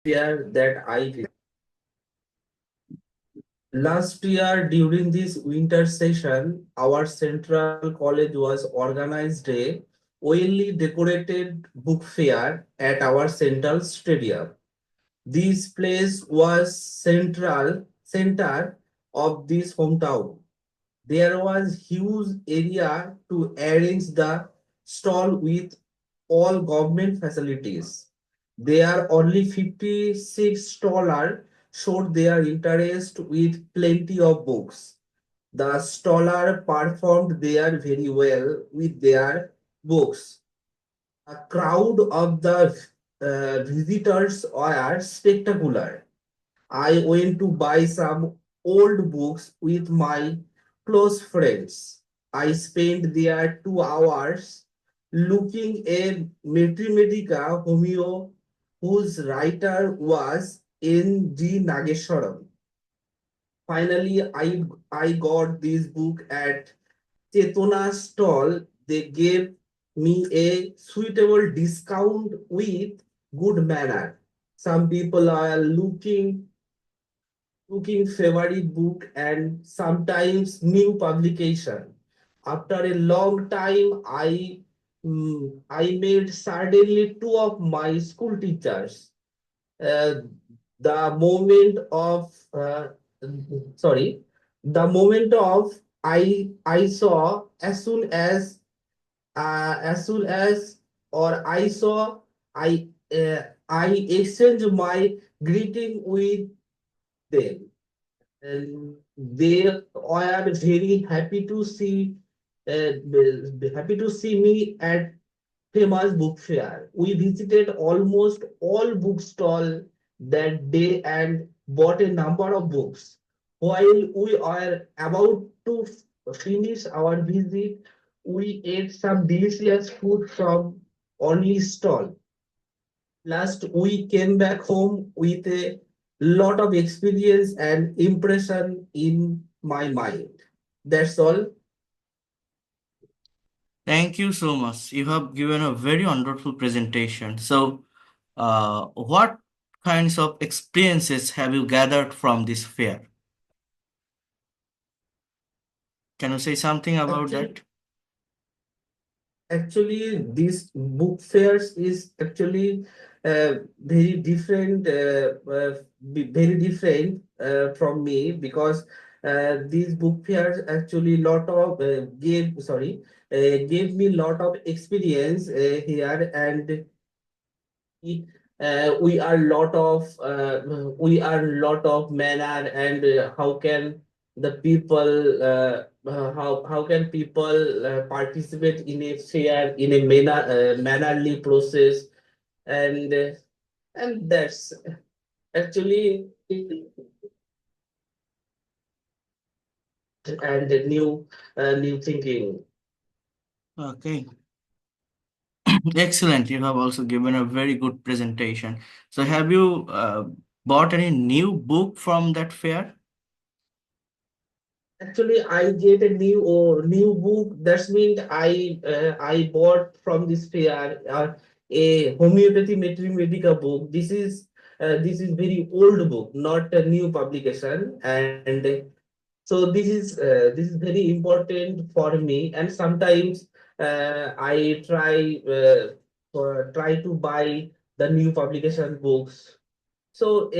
Fair that I visited. Last year during this winter session, our central college was organized a well decorated book fair at our central stadium. This place was central center of this hometown. There was huge area to arrange the stall with all government facilities. There only 56 stallers showed their interest with plenty of books. The staller performed there very well with their books. A crowd of the visitors were spectacular. I went to buy some old books with my close friends. I spent there 2 hours looking at Mathematica Homeo, whose writer was N.G. Nageswaram. Finally, I got this book at Chetona stall. They gave me a suitable discount with good manner. Some people are looking favorite book and sometimes new publication. After a long time, I made suddenly two of my school teachers. Uh, the moment of sorry, the moment of I saw as soon as or I saw I exchanged my greeting with them, and they are very happy to see me at famous book fair. We visited almost all bookstall that day and bought a number of books. While we are about to finish our visit, we ate some delicious food from only stall. Last we came back home with a lot of experience and impression in my mind. That's all. Thank you so much. You have given a very wonderful presentation. So, what kinds of experiences have you gathered from this fair? Can you say something about Actually, that? actually, this book fairs is actually very different, very different from me, because these book fairs actually lot of gave me lot of experience here, and we are lot of manner, and how can the people how can people participate in a fair in a mannerly process, and that's actually and new thinking. Okay. Excellent. You have also given a very good presentation. So, have you bought any new book from that fair? Actually, I get a new book. That's mean I bought from this fair a homeopathy Medica book. This is very old book, not a new publication, and so this is very important for me. And sometimes I try to buy the new publication books. So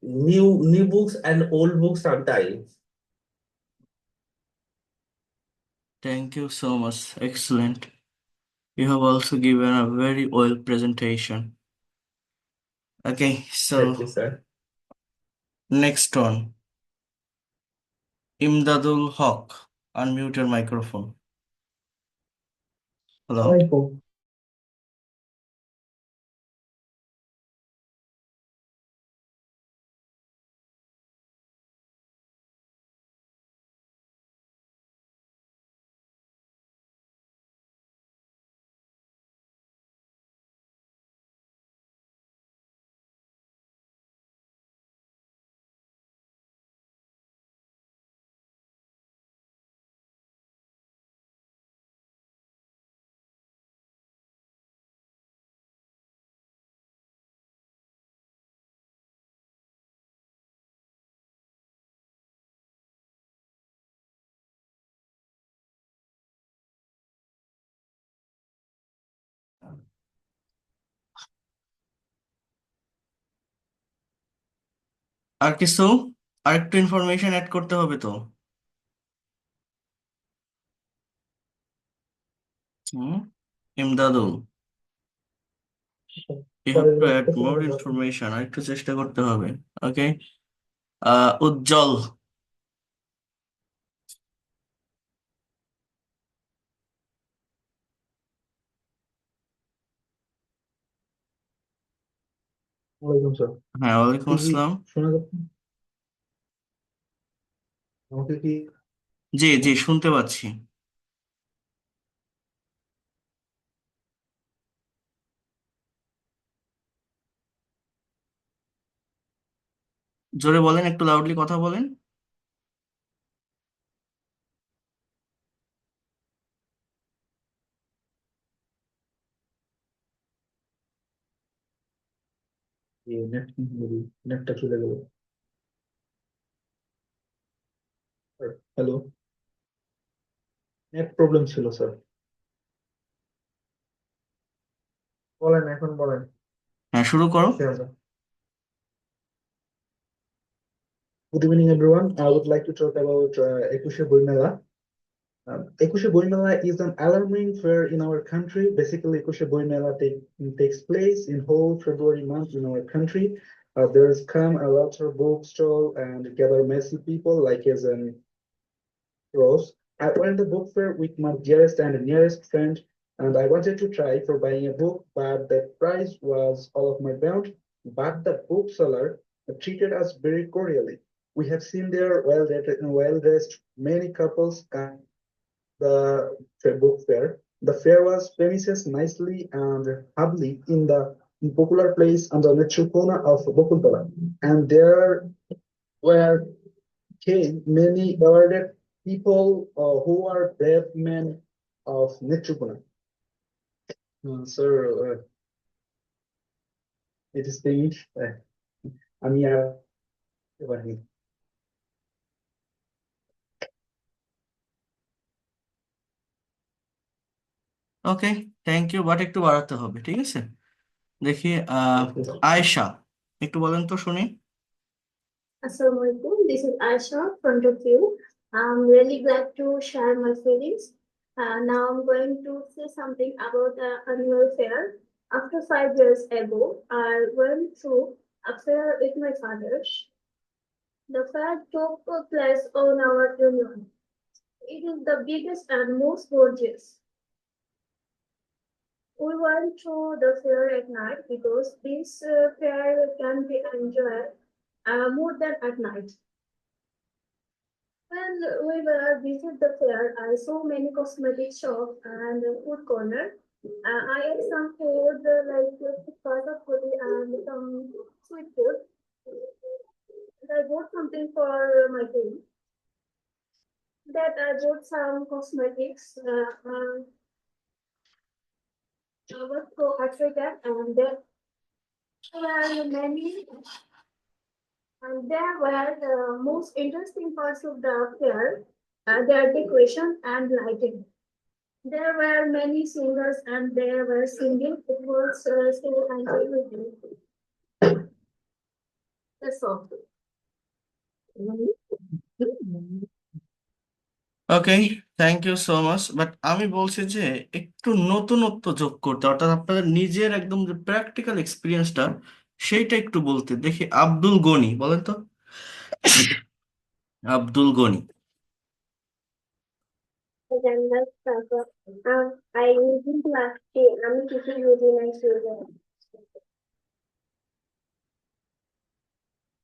new books and old books sometimes. Thank you so much. Excellent. You have also given a very well presentation. Okay, Thank you, so sir. next one. Imdadul Haq. Unmute your microphone. Hello. Right. আর কিছু, আরেকটু information add করতে হবে তো। Hmm, Imdadul, you have to add more information, আর একটু চেষ্টা করতে হবে। ওকে, উজ্জ্বল। ওয়ালাইকুম স্যার। হ্যাঁ, ওয়ালাইকুম কি আসসালাম। শোনা যাচ্ছে? আমাকে কি? জি জি, শুনতে পাচ্ছি। জোরে বলেন, একটু লাউডলি কথা বলেন। নেট নেটটা চলে গেল। হ্যালো, নেট প্রবলেম ছিল স্যার। বলেন, এখন বলেন। হ্যাঁ, শুরু করো। Okay sir. Good evening, everyone. I would like to talk about Ekushe Boimela. Ekushe Boimela is an alarming fair in our country. Basically, Ekushe Boimela takes place in whole February month in our country. There's come a lot of bookstall and gather messy people like as an Rose. I went to the book fair with my dearest and nearest friend, and I wanted to try for buying a book, but the price was all of my bound. But the bookseller treated us very cordially. We have seen there well-dressed many couples at the book fair. The fair was premises nicely and humbly in the popular place on the metro corner of Bokultola, and there were many awarded people who are brave men of Netrupuna. Sir, it is finished. আমি আর এবার নেই। ওকে, thank you, but একটু বাড়াতে হবে, ঠিক আছে? দেখি, আয়েশা, একটু বলেন তো শুনি। Assalamualaikum. This is Aisha in front of you. I'm really glad to share my feelings. Now I'm going to say something about the annual fair. After 5 years ago, I went through a fair with my father. The fair took place on our union. It is the biggest and most gorgeous. We went to the fair at night because this fair can be enjoyed more than at night. When we were visit the fair, I saw many cosmetic shops and food corner. I ate some food like pasta puri and some sweet food. And I bought something for my baby. That I bought some cosmetics. I was so excited, and there were many. And there were the most interesting parts of the fair, their decoration and lighting. There were many singers and they were singing. It was so enjoyable. That's all. Okay, thank you so much, but আমি বলছি যে একটু নতুনত্ব যোগ করতে, অর্থাৎ আপনাদের নিজের একদম যে প্র্যাকটিক্যাল এক্সপিরিয়েন্সটা সেইটা একটু বলতে। দেখি আব্দুল গনি, বলেন তো। Abdul Gani. I didn't last year. I'm teaching really nice children.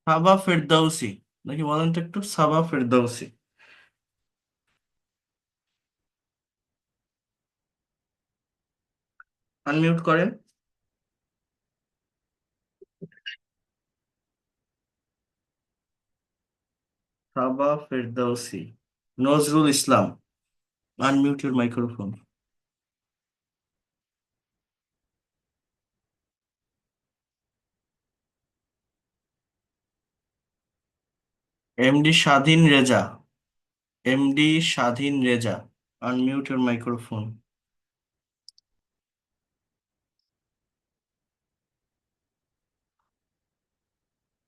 সাবা ফেরদাউসি, দেখি বলেন তো একটু, সাবা ফেরদাউসি। আনমিউট করেন। সাবা ফেরদাউসি। Nazrul Islam, unmute your microphone. MD স্বাধীন রেজা, এমডি স্বাধীন রেজা, আনমিউট ইউর মাইক্রোফোন।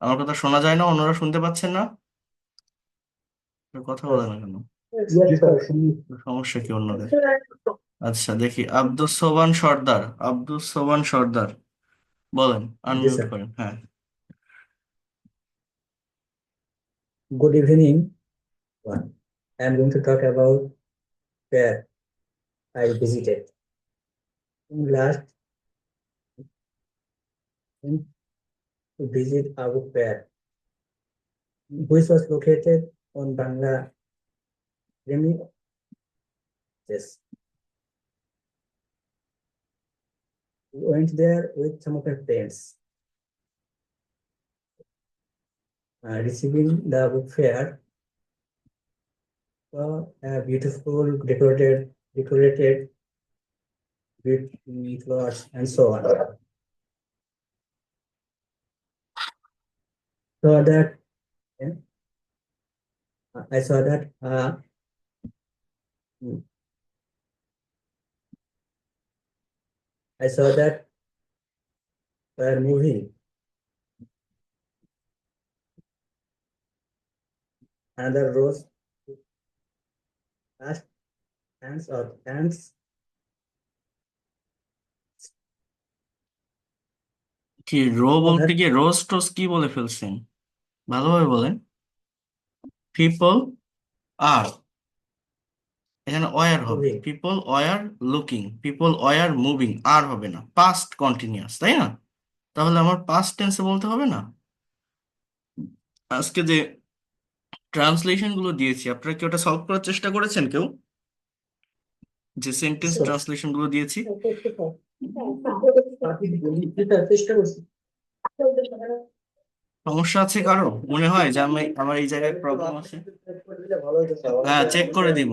আমার কথা শোনা যায় না? অন্যরা শুনতে পাচ্ছেন না? কথা বলে না কেন? Yes, sir. সমস্যা কি অন্যদের? আচ্ছা, দেখি আব্দুস সোবান সর্দার, আব্দুস সোবান সর্দার বলেন, আনমিউট sir. করেন। হ্যাঁ, Good evening, one. I am going to talk about where I visited. In last, to visit Abu Fair, which was located on Bangla premises. We went there with some of my friends. Receiving the book fair, a beautiful decorated with flowers and so on. So that I saw that movie, another rose last ants কি rho so বলতে that গিয়ে রোজ টোজ কি বলে ফেলছেন? ভালোভাবে বলেন। People আর, এখানে were হবে, moving. People were looking, people were moving, আর হবে না, পাস্ট কন্টিনিউয়াস, তাই না? তাহলে আমার পাস্ট টেন্সে বলতে হবে না? আজকে যে ট্রান্সলেশন গুলো দিয়েছি, আপনারা কি ওটা সলভ করার চেষ্টা করেছেন কেউ? যে সেন্টেন্স So, ট্রান্সলেশন গুলো দিয়েছি, চেষ্টা করছি। সমস্যা আছে কারো? মনে হয় যে আমি আমার এই জায়গায় প্রবলেম আছে? ভালো হতো স্যার। হ্যাঁ, চেক করে দিব।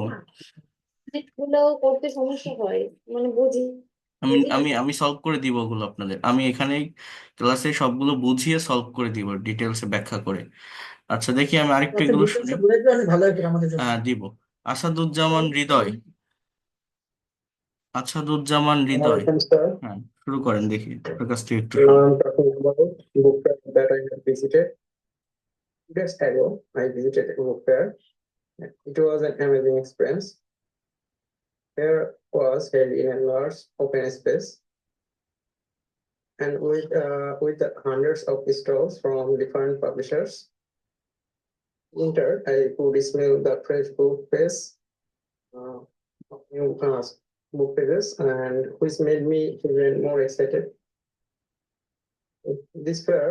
গুলোও করতে সমস্যা হয়, মানে বুঝি আমি আমি আমি সলভ করে দিব ওগুলো আপনাদের। আমি এখানে ক্লাসে সবগুলো বুঝিয়ে সলভ করে দিব, ডিটেলসে ব্যাখ্যা করে। আচ্ছা, দেখি আমি আরেকটু আচ্ছা, এগুলো শুনি। ডিটেইলসে বলে দিলে অনেক ভালো হতো আমাদের জন্য। হ্যাঁ, দিব। আসাদুজ্জামান হৃদয়, আসাদুজ্জামান হৃদয়, Sir. হ্যাঁ শুরু করেন, দেখি আপনার কাছ থেকে একটু Now শুনি। I'm talking about book fair that I have visited. 2 days ago, I visited a book fair. It was an amazing experience. Fair was held in a large open space and with hundreds of stalls from different publishers. Enter, I could smell the fresh book pages, new book pages, and which made me even more excited. This fair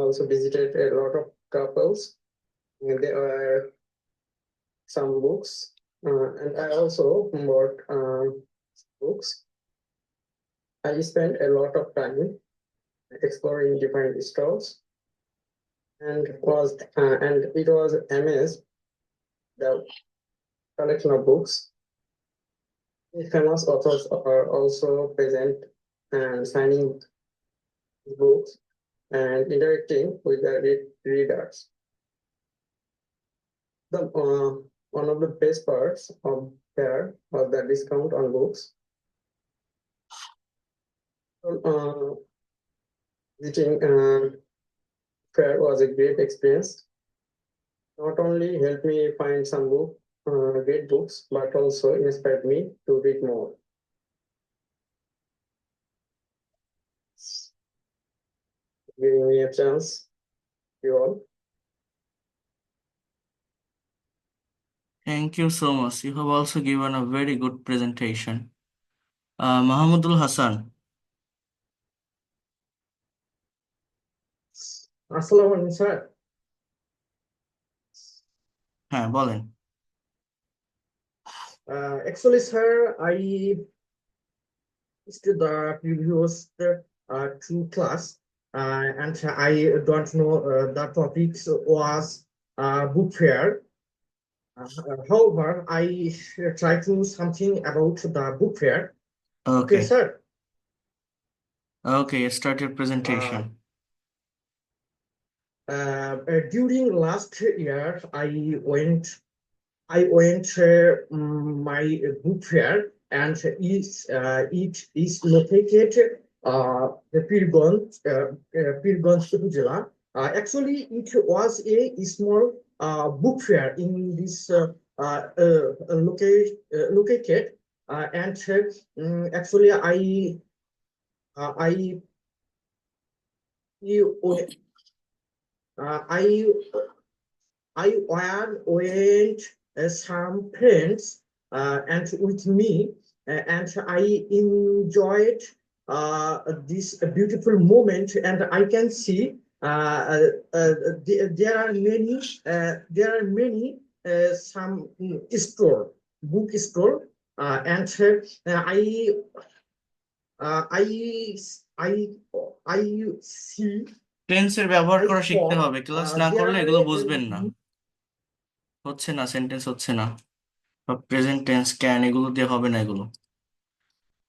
also visited a lot of couples. And there were some books, and I also bought books. I spent a lot of time exploring different stalls, and it was amazed the collection of books. Famous authors are also present and signing books and interacting with the readers. One of the best parts of there was the discount on books. Visiting fair was a great experience. Not only helped me find some great books, but also inspired me to read more. Giving me a chance, you all. Thank you so much. You have also given a very good presentation. Mahamadul Hasan, আসসালামু আলাইকুম sir. হ্যাঁ বলেন। Actually, sir, I missed the previous two class, and I don't know the topics was book fair. However, I try to something about the book fair. Okay, Okay, sir. okay, start your presentation. During last year, I went my book fair, and it is located Pirgonj Upazila, Actually, it was a small book fair in this located, and actually I you I went some friends and with me, and I enjoyed this beautiful moment. And I can see there are many some store book store, and I I I see টেন্সের ব্যবহার I করা শিখতে saw হবে, class না there করলে are এগুলো বুঝবেন না। হচ্ছে না, সেন্টেন্স হচ্ছে না, প্রেজেন্ট টেন্স, ক্যান, এগুলো দিয়ে হবে না। এগুলো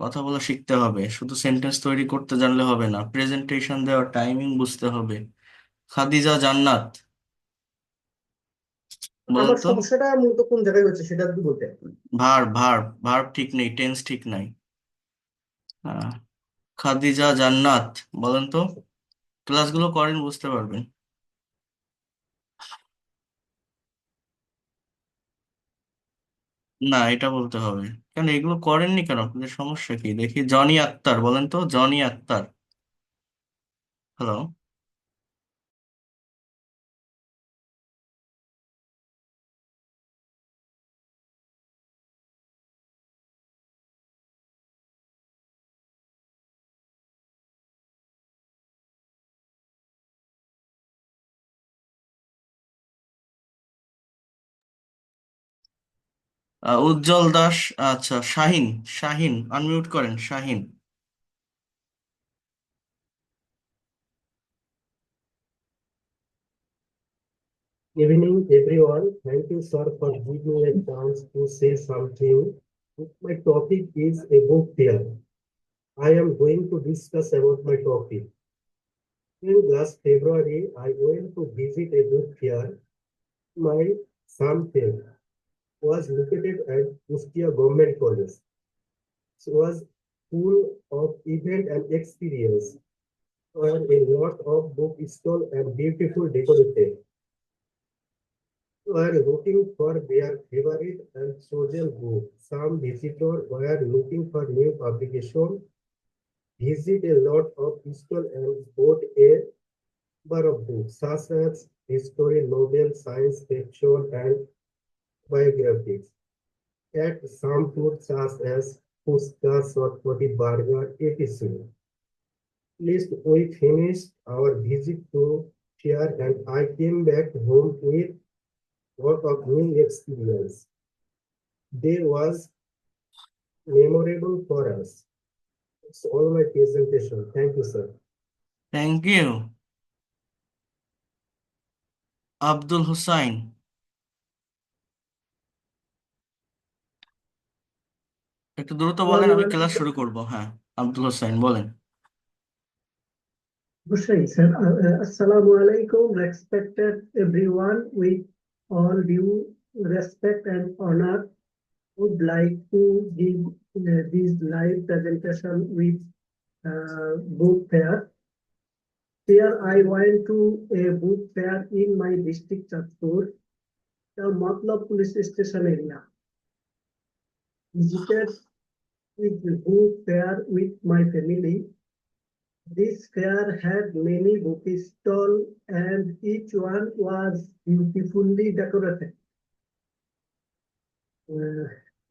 কথা বলা শিখতে হবে, শুধু সেন্টেন্স তৈরি করতে জানলে হবে না, প্রেজেন্টেশন দেওয়ার টাইমিং বুঝতে হবে। খাদিজা জান্নাত, বলেন আমার তো। সমস্যাটা মূলত কোন জায়গায় হচ্ছে সেটা যদি বলতে। ভার্ব ভার্ব ভার্ব ঠিক নেই, টেন্স ঠিক নাই। হ্যাঁ, খাদিজা জান্নাত, বলেন তো। ক্লাসগুলো করেন, বুঝতে পারবেন। না, এটা বলতে হবে কেন? এগুলো করেননি কেন? আপনাদের সমস্যা কি দেখি? জনি আক্তার, বলেন তো, জনি আক্তার। হ্যালো। উজ্জ্বল দাস, আচ্ছা, শাহিন, শাহিন আনমিউট করেন, Shahin. Evening, everyone. Thank you, sir, for giving me a chance to say something. My topic is a book fair. I am going to discuss about my topic. In last February, I went to visit a book fair. My son fair was located at Ustia Government College. It was full of event and experience, where a lot of book stall and beautiful decorated were looking for their favorite and chosen book. Some visitors were looking for new publication, visit a lot of stall and bought a number of books such as history, novel, science fiction, and biographies. At some food such as puska, shortputty, burger, etc. At least we finished our visit to fair and I came back home with lot of new experience. Day was memorable for us. It's all my presentation. Thank you, sir. Thank you. Abdul Hussain, একটু দ্রুত বলেন, আমি class শুরু করব। হ্যাঁ, আব্দুল হুসাইন বলেন। Hussein, sir. Assalamu alaikum, respected everyone. With all due respect and honor, would like to give this live presentation with book fair. Here I went to a book fair in my district, Chatpur, the Matlab police station area. Visited with the book fair with my family. This fair had many book stalls and each one was beautifully decorated.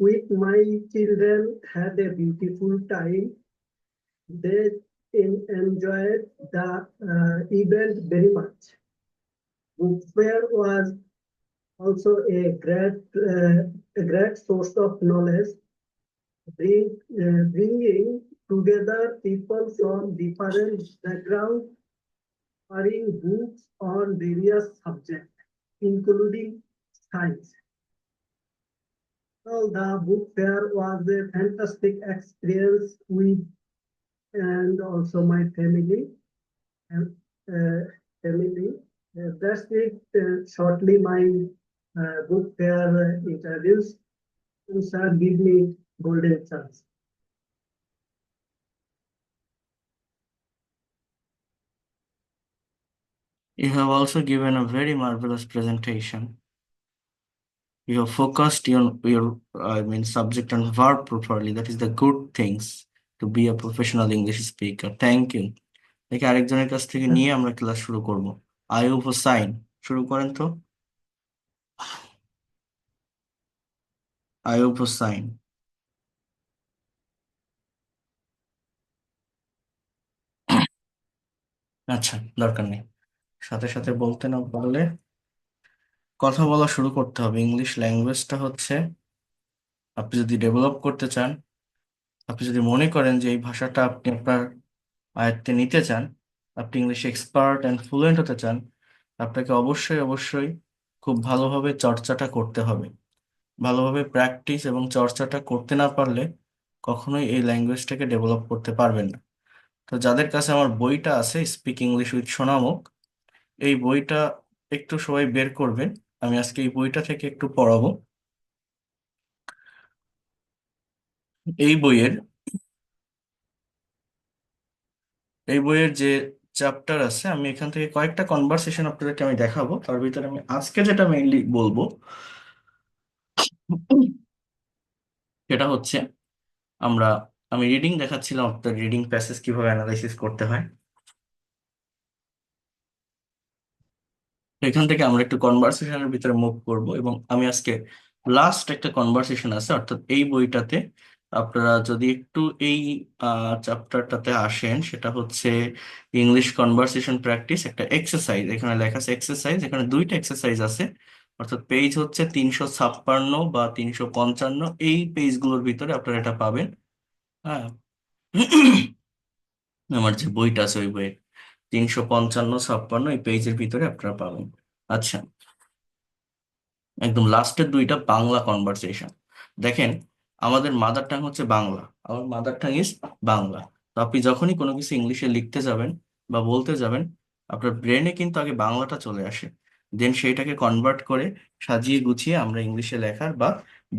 With my children had a beautiful time. They enjoyed the event very much. Book fair was also a great source of knowledge, bringing together people from different backgrounds, sharing books on various subjects, including science. Well, the book fair was a fantastic experience with and also my family. And family. That's it. Shortly, my book fair introduced. Sir, give me golden chance. You have also given a very marvelous presentation. You have focused your subject and verb properly. That is the good things to be a professional English speaker. Thank you. দেখি আরেকজনের কাছ থেকে নিয়ে আমরা class শুরু করব। আয়ুব হোসাইন, শুরু করেন তো। আয়ুব হোসাইন। আচ্ছা, দরকার নেই, সাথে সাথে বলতে না পারলে কথা বলা শুরু করতে হবে। ইংলিশ ল্যাঙ্গুয়েজটা হচ্ছে, আপনি যদি ডেভেলপ করতে চান, আপনি যদি মনে করেন যে এই ভাষাটা আপনি আপনার আয়ত্তে নিতে চান, আপনি ইংলিশে এক্সপার্ট অ্যান্ড ফ্লুয়েন্ট হতে চান, আপনাকে অবশ্যই অবশ্যই খুব ভালোভাবে চর্চাটা করতে হবে। ভালোভাবে প্র্যাকটিস এবং চর্চাটা করতে না পারলে কখনোই এই ল্যাঙ্গুয়েজটাকে ডেভেলপ করতে পারবেন না। তো যাদের কাছে আমার বইটা আছে, স্পিক ইংলিশ উইথ সোনামুখ, এই বইটা একটু সবাই বের করবেন। আমি আজকে এই বইটা থেকে একটু পড়াবো। এই বইয়ের এই বইয়ের যে চ্যাপ্টার আছে, আমি এখান থেকে কয়েকটা কনভারসেশন আপনাদেরকে আমি দেখাবো। তার ভিতরে আমি আজকে যেটা মেইনলি বলবো সেটা হচ্ছে, আমরা আমি রিডিং দেখাচ্ছিলাম আপনাদের, রিডিং প্যাসেজ কিভাবে অ্যানালাইসিস করতে হয়। তো এখান থেকে আমরা একটু কনভারসেশনের ভিতরে মুভ করব, এবং আমি আজকে লাস্ট একটা কনভারসেশন আছে, অর্থাৎ এই বইটাতে আপনারা যদি একটু এই চ্যাপ্টারটাতে আসেন, সেটা হচ্ছে ইংলিশ কনভারসেশন প্র্যাকটিস, একটা এক্সারসাইজ এখানে লেখা আছে এক্সারসাইজ। এখানে দুইটা এক্সারসাইজ আছে, অর্থাৎ পেজ হচ্ছে 356 বা 355, এই পেজগুলোর ভিতরে আপনারা এটা পাবেন। হ্যাঁ, আমার যে বইটা আছে ওই বইয়ের 355-56 এই পেজের ভিতরে আপনারা পাবেন। আচ্ছা, একদম লাস্টের দুইটা বাংলা কনভারসেশন। দেখেন, আমাদের মাদার টাং হচ্ছে বাংলা, আমার মাদার টাং ইজ বাংলা। তো আপনি যখনই কোনো কিছু ইংলিশে লিখতে যাবেন বা বলতে যাবেন, আপনার ব্রেনে কিন্তু আগে বাংলাটা চলে আসে, দেন সেইটাকে কনভার্ট করে সাজিয়ে গুছিয়ে আমরা ইংলিশে লেখার বা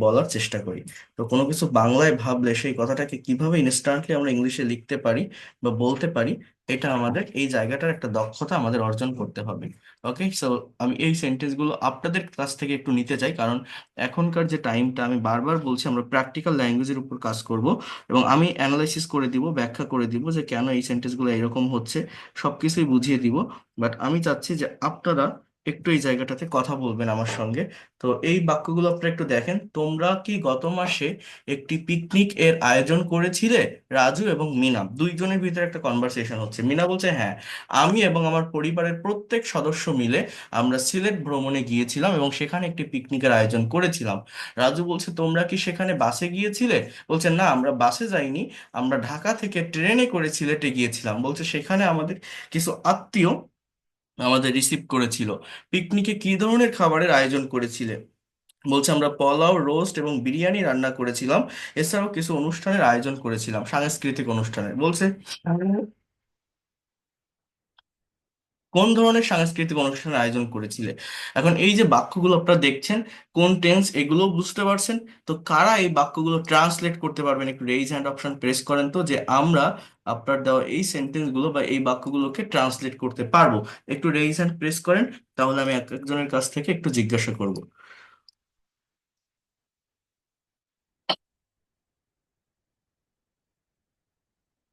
বলার চেষ্টা করি। তো কোনো কিছু বাংলায় ভাবলে সেই কথাটাকে কিভাবে ইনস্ট্যান্টলি আমরা ইংলিশে লিখতে পারি বা বলতে পারি, এটা আমাদের এই জায়গাটার একটা দক্ষতা আমাদের অর্জন করতে হবে। ওকে, সো আমি এই সেন্টেন্স গুলো আপনাদের কাছ থেকে একটু নিতে চাই, কারণ এখনকার যে টাইমটা, আমি বারবার বলছি, আমরা প্র্যাকটিক্যাল ল্যাঙ্গুয়েজের উপর কাজ করব, এবং আমি অ্যানালাইসিস করে দিব, ব্যাখ্যা করে দিব যে কেন এই সেন্টেন্স গুলো এরকম হচ্ছে, সবকিছুই বুঝিয়ে দিব। বাট আমি চাচ্ছি যে আপনারা একটু এই জায়গাটাতে কথা বলবেন আমার সঙ্গে। তো এই বাক্যগুলো আপনারা একটু দেখেন। তোমরা কি গত মাসে একটি পিকনিক এর আয়োজন করেছিলে? রাজু এবং মিনা দুইজনের ভিতরে একটা কনভারসেশন হচ্ছে। মিনা বলছে, হ্যাঁ, আমি এবং আমার পরিবারের প্রত্যেক সদস্য মিলে আমরা সিলেট ভ্রমণে গিয়েছিলাম এবং সেখানে একটি পিকনিকের আয়োজন করেছিলাম। রাজু বলছে, তোমরা কি সেখানে বাসে গিয়েছিলে? বলছে, না, আমরা বাসে যাইনি, আমরা ঢাকা থেকে ট্রেনে করে সিলেটে গিয়েছিলাম। বলছে, সেখানে আমাদের কিছু আত্মীয় আমাদের রিসিভ করেছিল। পিকনিকে কি ধরনের খাবারের আয়োজন করেছিলে? বলছে, আমরা পোলাও, রোস্ট এবং বিরিয়ানি রান্না করেছিলাম, এছাড়াও কিছু অনুষ্ঠানের আয়োজন করেছিলাম, সাংস্কৃতিক অনুষ্ঠানের। বলছে, কোন ধরনের সাংস্কৃতিক অনুষ্ঠানের আয়োজন করেছিলে? এখন এই যে বাক্যগুলো আপনারা দেখছেন, কোন টেন্স, এগুলো বুঝতে পারছেন? তো কারা এই বাক্যগুলো ট্রান্সলেট করতে পারবেন? একটু রেইজ হ্যান্ড অপশন প্রেস করেন তো, যে আমরা আপনার দেওয়া এই সেন্টেন্স গুলো বা এই বাক্যগুলোকে ট্রান্সলেট করতে পারবো। একটু রেইজ হ্যান্ড প্রেস করেন, তাহলে আমি এক একজনের কাছ থেকে একটু জিজ্ঞাসা করব।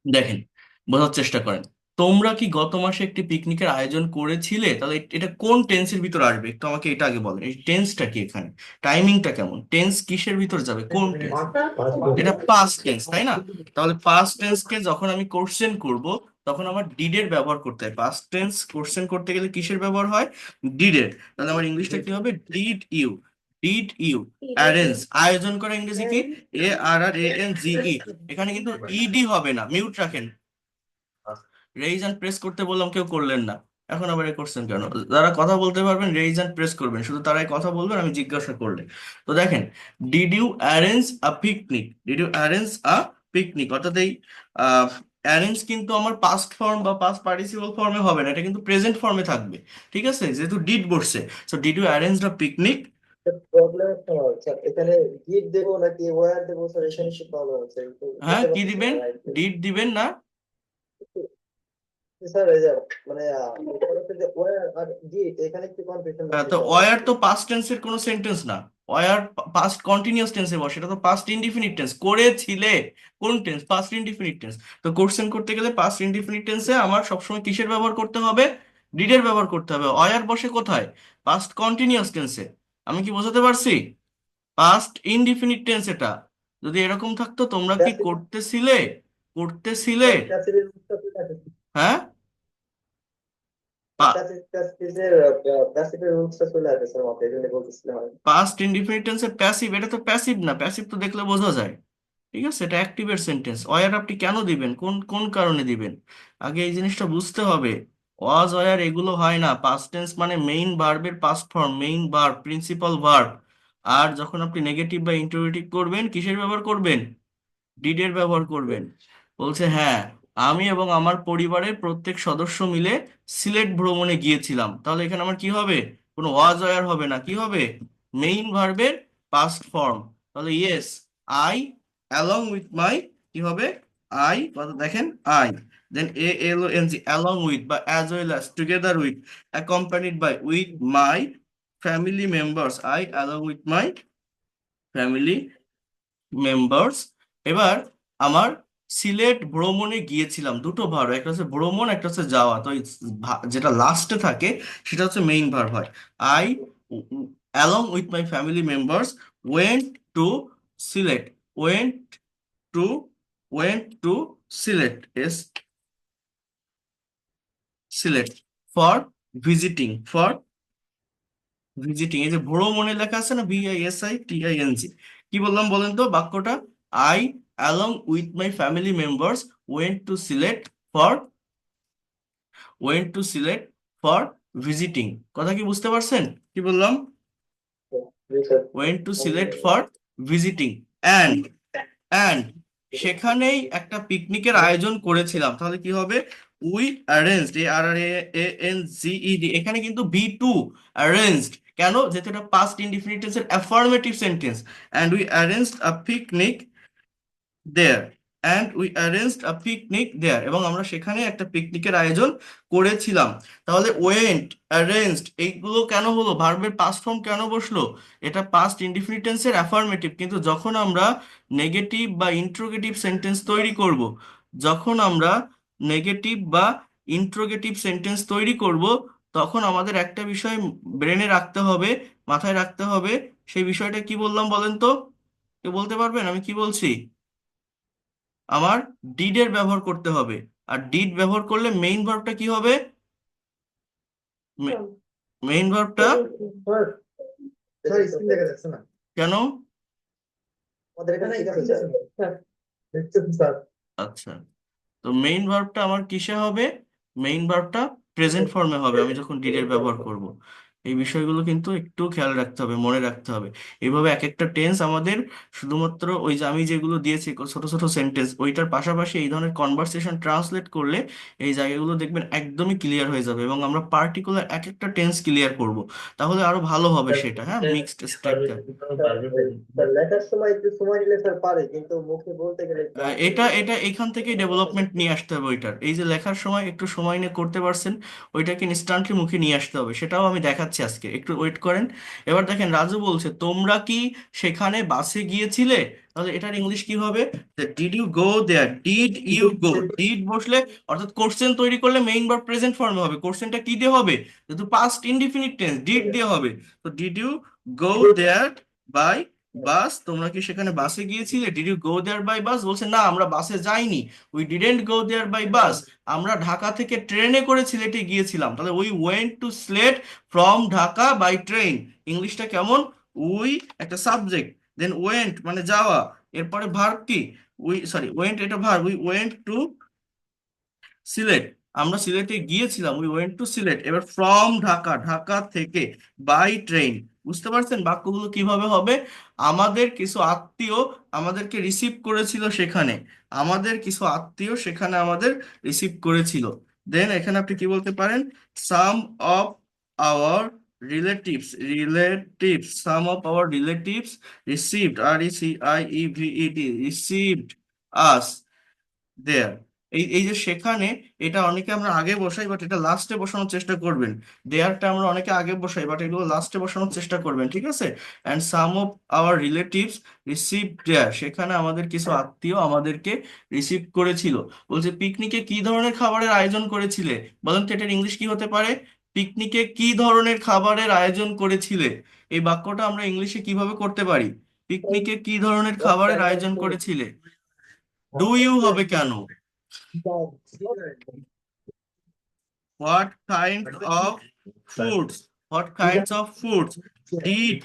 দেখেন, বোঝার চেষ্টা করেন। তোমরা কি গত মাসে একটি পিকনিকের আয়োজন করেছিলে? তাহলে এটা কোন টেন্সের ভিতর আসবে, একটু আমাকে এটা আগে বলেন। এই টেন্সটা কি, এখানে টাইমিংটা কেমন, টেন্স কিসের ভিতর যাবে, কোন টেন্স? এটা পাস্ট টেন্স, তাই না? তাহলে পাস্ট টেন্সকে যখন আমি কোশ্চেন করব, তখন আমার ডিডের ব্যবহার করতে হয়। পাস্ট টেন্স কোশ্চেন করতে গেলে কিসের ব্যবহার হয়? ডিডের। তাহলে আমার ইংলিশটা কি হবে? Did you. Did you arrange, আয়োজন করা ইংরেজি কি? ARRANGE। এখানে কিন্তু ইডি হবে না, মিউট রাখেন। রেইজ অ্যান্ড প্রেস করতে বললাম, কেউ করলেন না, এখন আবার এ করছেন কেন? যারা কথা বলতে পারবেন রেইজ অ্যান্ড প্রেস করবেন, শুধু তারাই কথা বলবেন আমি জিজ্ঞাসা করলে। তো দেখেন, did you arrange a picnic, did you arrange a picnic, অর্থাৎ এই অ্যারেঞ্জ কিন্তু আমার পাস্ট ফর্ম বা পাস্ট পার্টিসিপল ফর্মে হবে না, এটা কিন্তু প্রেজেন্ট ফর্মে থাকবে। ঠিক আছে, যেহেতু ডিড বসছে, so did you arrange a picnic. Problem একটা হচ্ছে এখানে গিফট দেবো নাকি ওয়ার দেবো, স্যার এখানে একটু প্রবলেম হচ্ছে, একটু হ্যাঁ, বুঝতে কি পারতেছি না দিবেন? right? ডিড দিবেন না? স্যার এই যে মানে এটা হচ্ছে যে ওয়ার আর ডিড এখানে একটু কনফিউশন তো হচ্ছে ওয়ার তো পাস্ট টেন্সের কোনো সেন্টেন্স না, ওয়ার পাস্ট কন্টিনিউয়াস টেন্সে বসে, এটা তো পাস্ট ইনডিফিনিট টেন্স। করেছিলে কোন টেন্স? Past indefinite tense. তো কোশ্চেন করতে গেলে পাস্ট ইনডিফিনিট টেন্সে আমার সবসময় কিসের ব্যবহার করতে হবে? ডিডের ব্যবহার করতে হবে। ওয়ার বসে কোথায়? পাস্ট কন্টিনিউয়াস টেন্সে। আমি কি বোঝাতে পারছি? পাস্ট ইনডিফিনিট টেন্স এটা। যদি এরকম থাকতো তোমরা কি করতেছিলে, করতেছিলে, প্যাসিভের রুলসটা চলে আসে হ্যাঁ? পা- প্যাসিভের রুলসটা চলে আসে স্যার আমাকে এই জন্য বলতেছিলাম আমি। পাস্ট ইনডিফিনিট টেন্সের প্যাসিভ, এটা তো প্যাসিভ না, প্যাসিভ তো দেখলে বোঝা যায়। ঠিক আছে, এটা অ্যাক্টিভের সেন্টেন্স। ওয়ার আপনি কেন দিবেন, কোন কোন কারণে দিবেন, আগে এই জিনিসটা বুঝতে হবে। ওয়াজ ওয়ার এগুলো হয় না। পাস্ট টেন্স মানে মেইন ভার্বের past form, main verb, principal verb. আর যখন আপনি নেগেটিভ বা ইন্টারোগেটিভ করবেন, কিসের ব্যবহার করবেন? ডিডের ব্যবহার করবেন। বলছে হ্যাঁ, আমি এবং আমার পরিবারের প্রত্যেক সদস্য মিলে সিলেট ভ্রমণে গিয়েছিলাম। তাহলে এখানে আমার কি হবে? কোনো ওয়াজ ওয়ার হবে না, কি হবে? মেইন ভার্বের পাস্ট ফর্ম। তাহলে yes, I along with my, কি হবে? আই, কথা দেখেন, I, then A L O N G, along with বা as well as, together with, accompanied by, with my family members, I along with my family members. এবার আমার সিলেট ভ্রমণে গিয়েছিলাম, দুটো ভার্ব, একটা হচ্ছে ভ্রমণ, একটা হচ্ছে যাওয়া। তো এই যেটা লাস্টে থাকে সেটা হচ্ছে মেইন ভার্ব হয়। I along with my family members went to Sylhet, went to, went to Sylhet, S Sylhet, for visiting, for visiting. এই যে ভ্রমণে লেখা আছে না, VISITING, কি বললাম বলেন তো বাক্যটা? I along with my family members went to Sylhet for, went to Sylhet for visiting. কথা কি বুঝতে পারছেন কি বললাম? জি sir. Went to Sylhet for visiting and, and সেখানেই একটা পিকনিকের আয়োজন করেছিলাম। তাহলে কি হবে? উই অ্যারেঞ্জড, ARRANGED, এখানে কিন্তু V2 অ্যারেঞ্জড। কেন? যেহেতু এটা পাস্ট ইনডিফিনিট টেন্সের affirmative sentence. And we arranged a picnic there, and we arranged a picnic there, এবং আমরা সেখানে একটা পিকনিকের আয়োজন করেছিলাম। তাহলে ওয়েন্ট, অ্যারেঞ্জড এইগুলো কেন হলো? ভার্বের পাস্ট ফর্ম কেন বসলো? এটা পাস্ট ইনডিফিনিট টেন্সের অ্যাফার্মেটিভ। কিন্তু যখন আমরা নেগেটিভ বা ইন্ট্রোগেটিভ সেন্টেন্স তৈরি করব, যখন আমরা নেগেটিভ বা ইন্ট্রোগেটিভ সেন্টেন্স তৈরি করব, তখন আমাদের একটা বিষয় ব্রেনে রাখতে হবে, মাথায় রাখতে হবে। সেই বিষয়টা কি বললাম বলেন তো? কেউ বলতে পারবেন আমি কি বলছি? আমার ডিড এর ব্যবহার করতে হবে। আর ডিড ব্যবহার করলে মেইন ভার্বটা কি হবে? মেইন ভার্বটা স্যার স্যার স্ক্রিন দেখা যাচ্ছে না কেন? আমাদের এখানে ঠিক আছে স্যার। স্যার দেখছেন স্যার আচ্ছা, তো মেইন ভার্বটা আমার কিসে হবে? মেইন ভার্বটা প্রেজেন্ট ফর্মে হবে আমি যখন ডিড এর ব্যবহার করব। এই বিষয়গুলো কিন্তু একটু খেয়াল রাখতে হবে, মনে রাখতে হবে। এইভাবে এক একটা টেন্স আমাদের শুধুমাত্র ওই যে আমি যেগুলো দিয়েছি ছোট ছোট সেন্টেন্স, ওইটার পাশাপাশি এই ধরনের কনভারসেশন ট্রান্সলেট করলে এই জায়গাগুলো দেখবেন একদমই ক্লিয়ার হয়ে যাবে, এবং আমরা পার্টিকুলার এক একটা টেন্স ক্লিয়ার করব। তাহলে আরো ভালো হবে সেটা, হ্যাঁ, মিক্সড স্ট্রাকচার। স্যার লেখার সময় একটু সময় নিলে স্যার পারে, কিন্তু মুখে বলতে গেলে একটু এটা এটা এখান থেকেই ডেভেলপমেন্ট নিয়ে আসতে হবে ওইটার। এই যে লেখার সময় একটু সময় নিয়ে করতে পারছেন, ওইটাকে ইনস্ট্যান্টলি মুখে নিয়ে আসতে হবে, সেটাও আমি দেখাচ্ছি আজকে, একটু ওয়েট করেন। এবার দেখেন রাজু বলছে তোমরা কি সেখানে বাসে গিয়েছিলে? তাহলে এটার ইংলিশ কি হবে? Did you go there, did you go, did বসলে অর্থাৎ কোশ্চেন তৈরি করলে মেইন ভার্ব প্রেজেন্ট ফর্মে হবে। কোশ্চেনটা কি দিয়ে হবে? যেহেতু পাস্ট ইনডিফিনিট টেন্স, ডিড দিয়ে হবে। তো did you go there by bus, তোমরা কি সেখানে বাসে গিয়েছিলে? Did you go there by bus? বলছে না, আমরা বাসে যাইনি। We didn't go there by bus, আমরা ঢাকা থেকে ট্রেনে করে সিলেটে গিয়েছিলাম। তাহলে we went to Sylhet from Dhaka by train. ইংলিশটা কেমন? উই একটা সাবজেক্ট, দেন ওয়েন্ট মানে যাওয়া, এরপরে ভার্ব কি? উই, সরি, ওয়েন্ট এটা verb, we went to Sylhet, আমরা সিলেটে গিয়েছিলাম, উই ওয়েন্ট টু সিলেট। এবার ফ্রম ঢাকা, ঢাকা থেকে, বাই ট্রেন। বুঝতে পারছেন বাক্যগুলো কিভাবে হবে? আমাদের কিছু আত্মীয় আমাদেরকে রিসিভ করেছিল সেখানে, আমাদের কিছু আত্মীয় সেখানে আমাদের রিসিভ করেছিল। দেন এখানে আপনি কি বলতে পারেন? Some of our relatives, relatives, some of our relatives received, RECIEVED, received us there. এই যে সেখানে, এটা অনেকে আমরা আগে বসাই, বাট এটা লাস্টে বসানোর চেষ্টা করবেন। দেয়ারটা আমরা অনেকে আগে বসাই, বাট এগুলো লাস্টে বসানোর চেষ্টা করবেন, ঠিক আছে? And some of our relatives receive দেয়ার, সেখানে আমাদের কিছু আত্মীয় আমাদেরকে রিসিভ করেছিল। বলছে পিকনিকে কি ধরনের খাবারের আয়োজন করেছিলে? বলেন তো এটার ইংলিশ কি হতে পারে? পিকনিকে কি ধরনের খাবারের আয়োজন করেছিলে? এই বাক্যটা আমরা ইংলিশে কিভাবে করতে পারি? পিকনিকে কি ধরনের What খাবারের kind of আয়োজন food? করেছিলে? ডু ইউ হবে কেন? What kind of foods? What kinds of foods did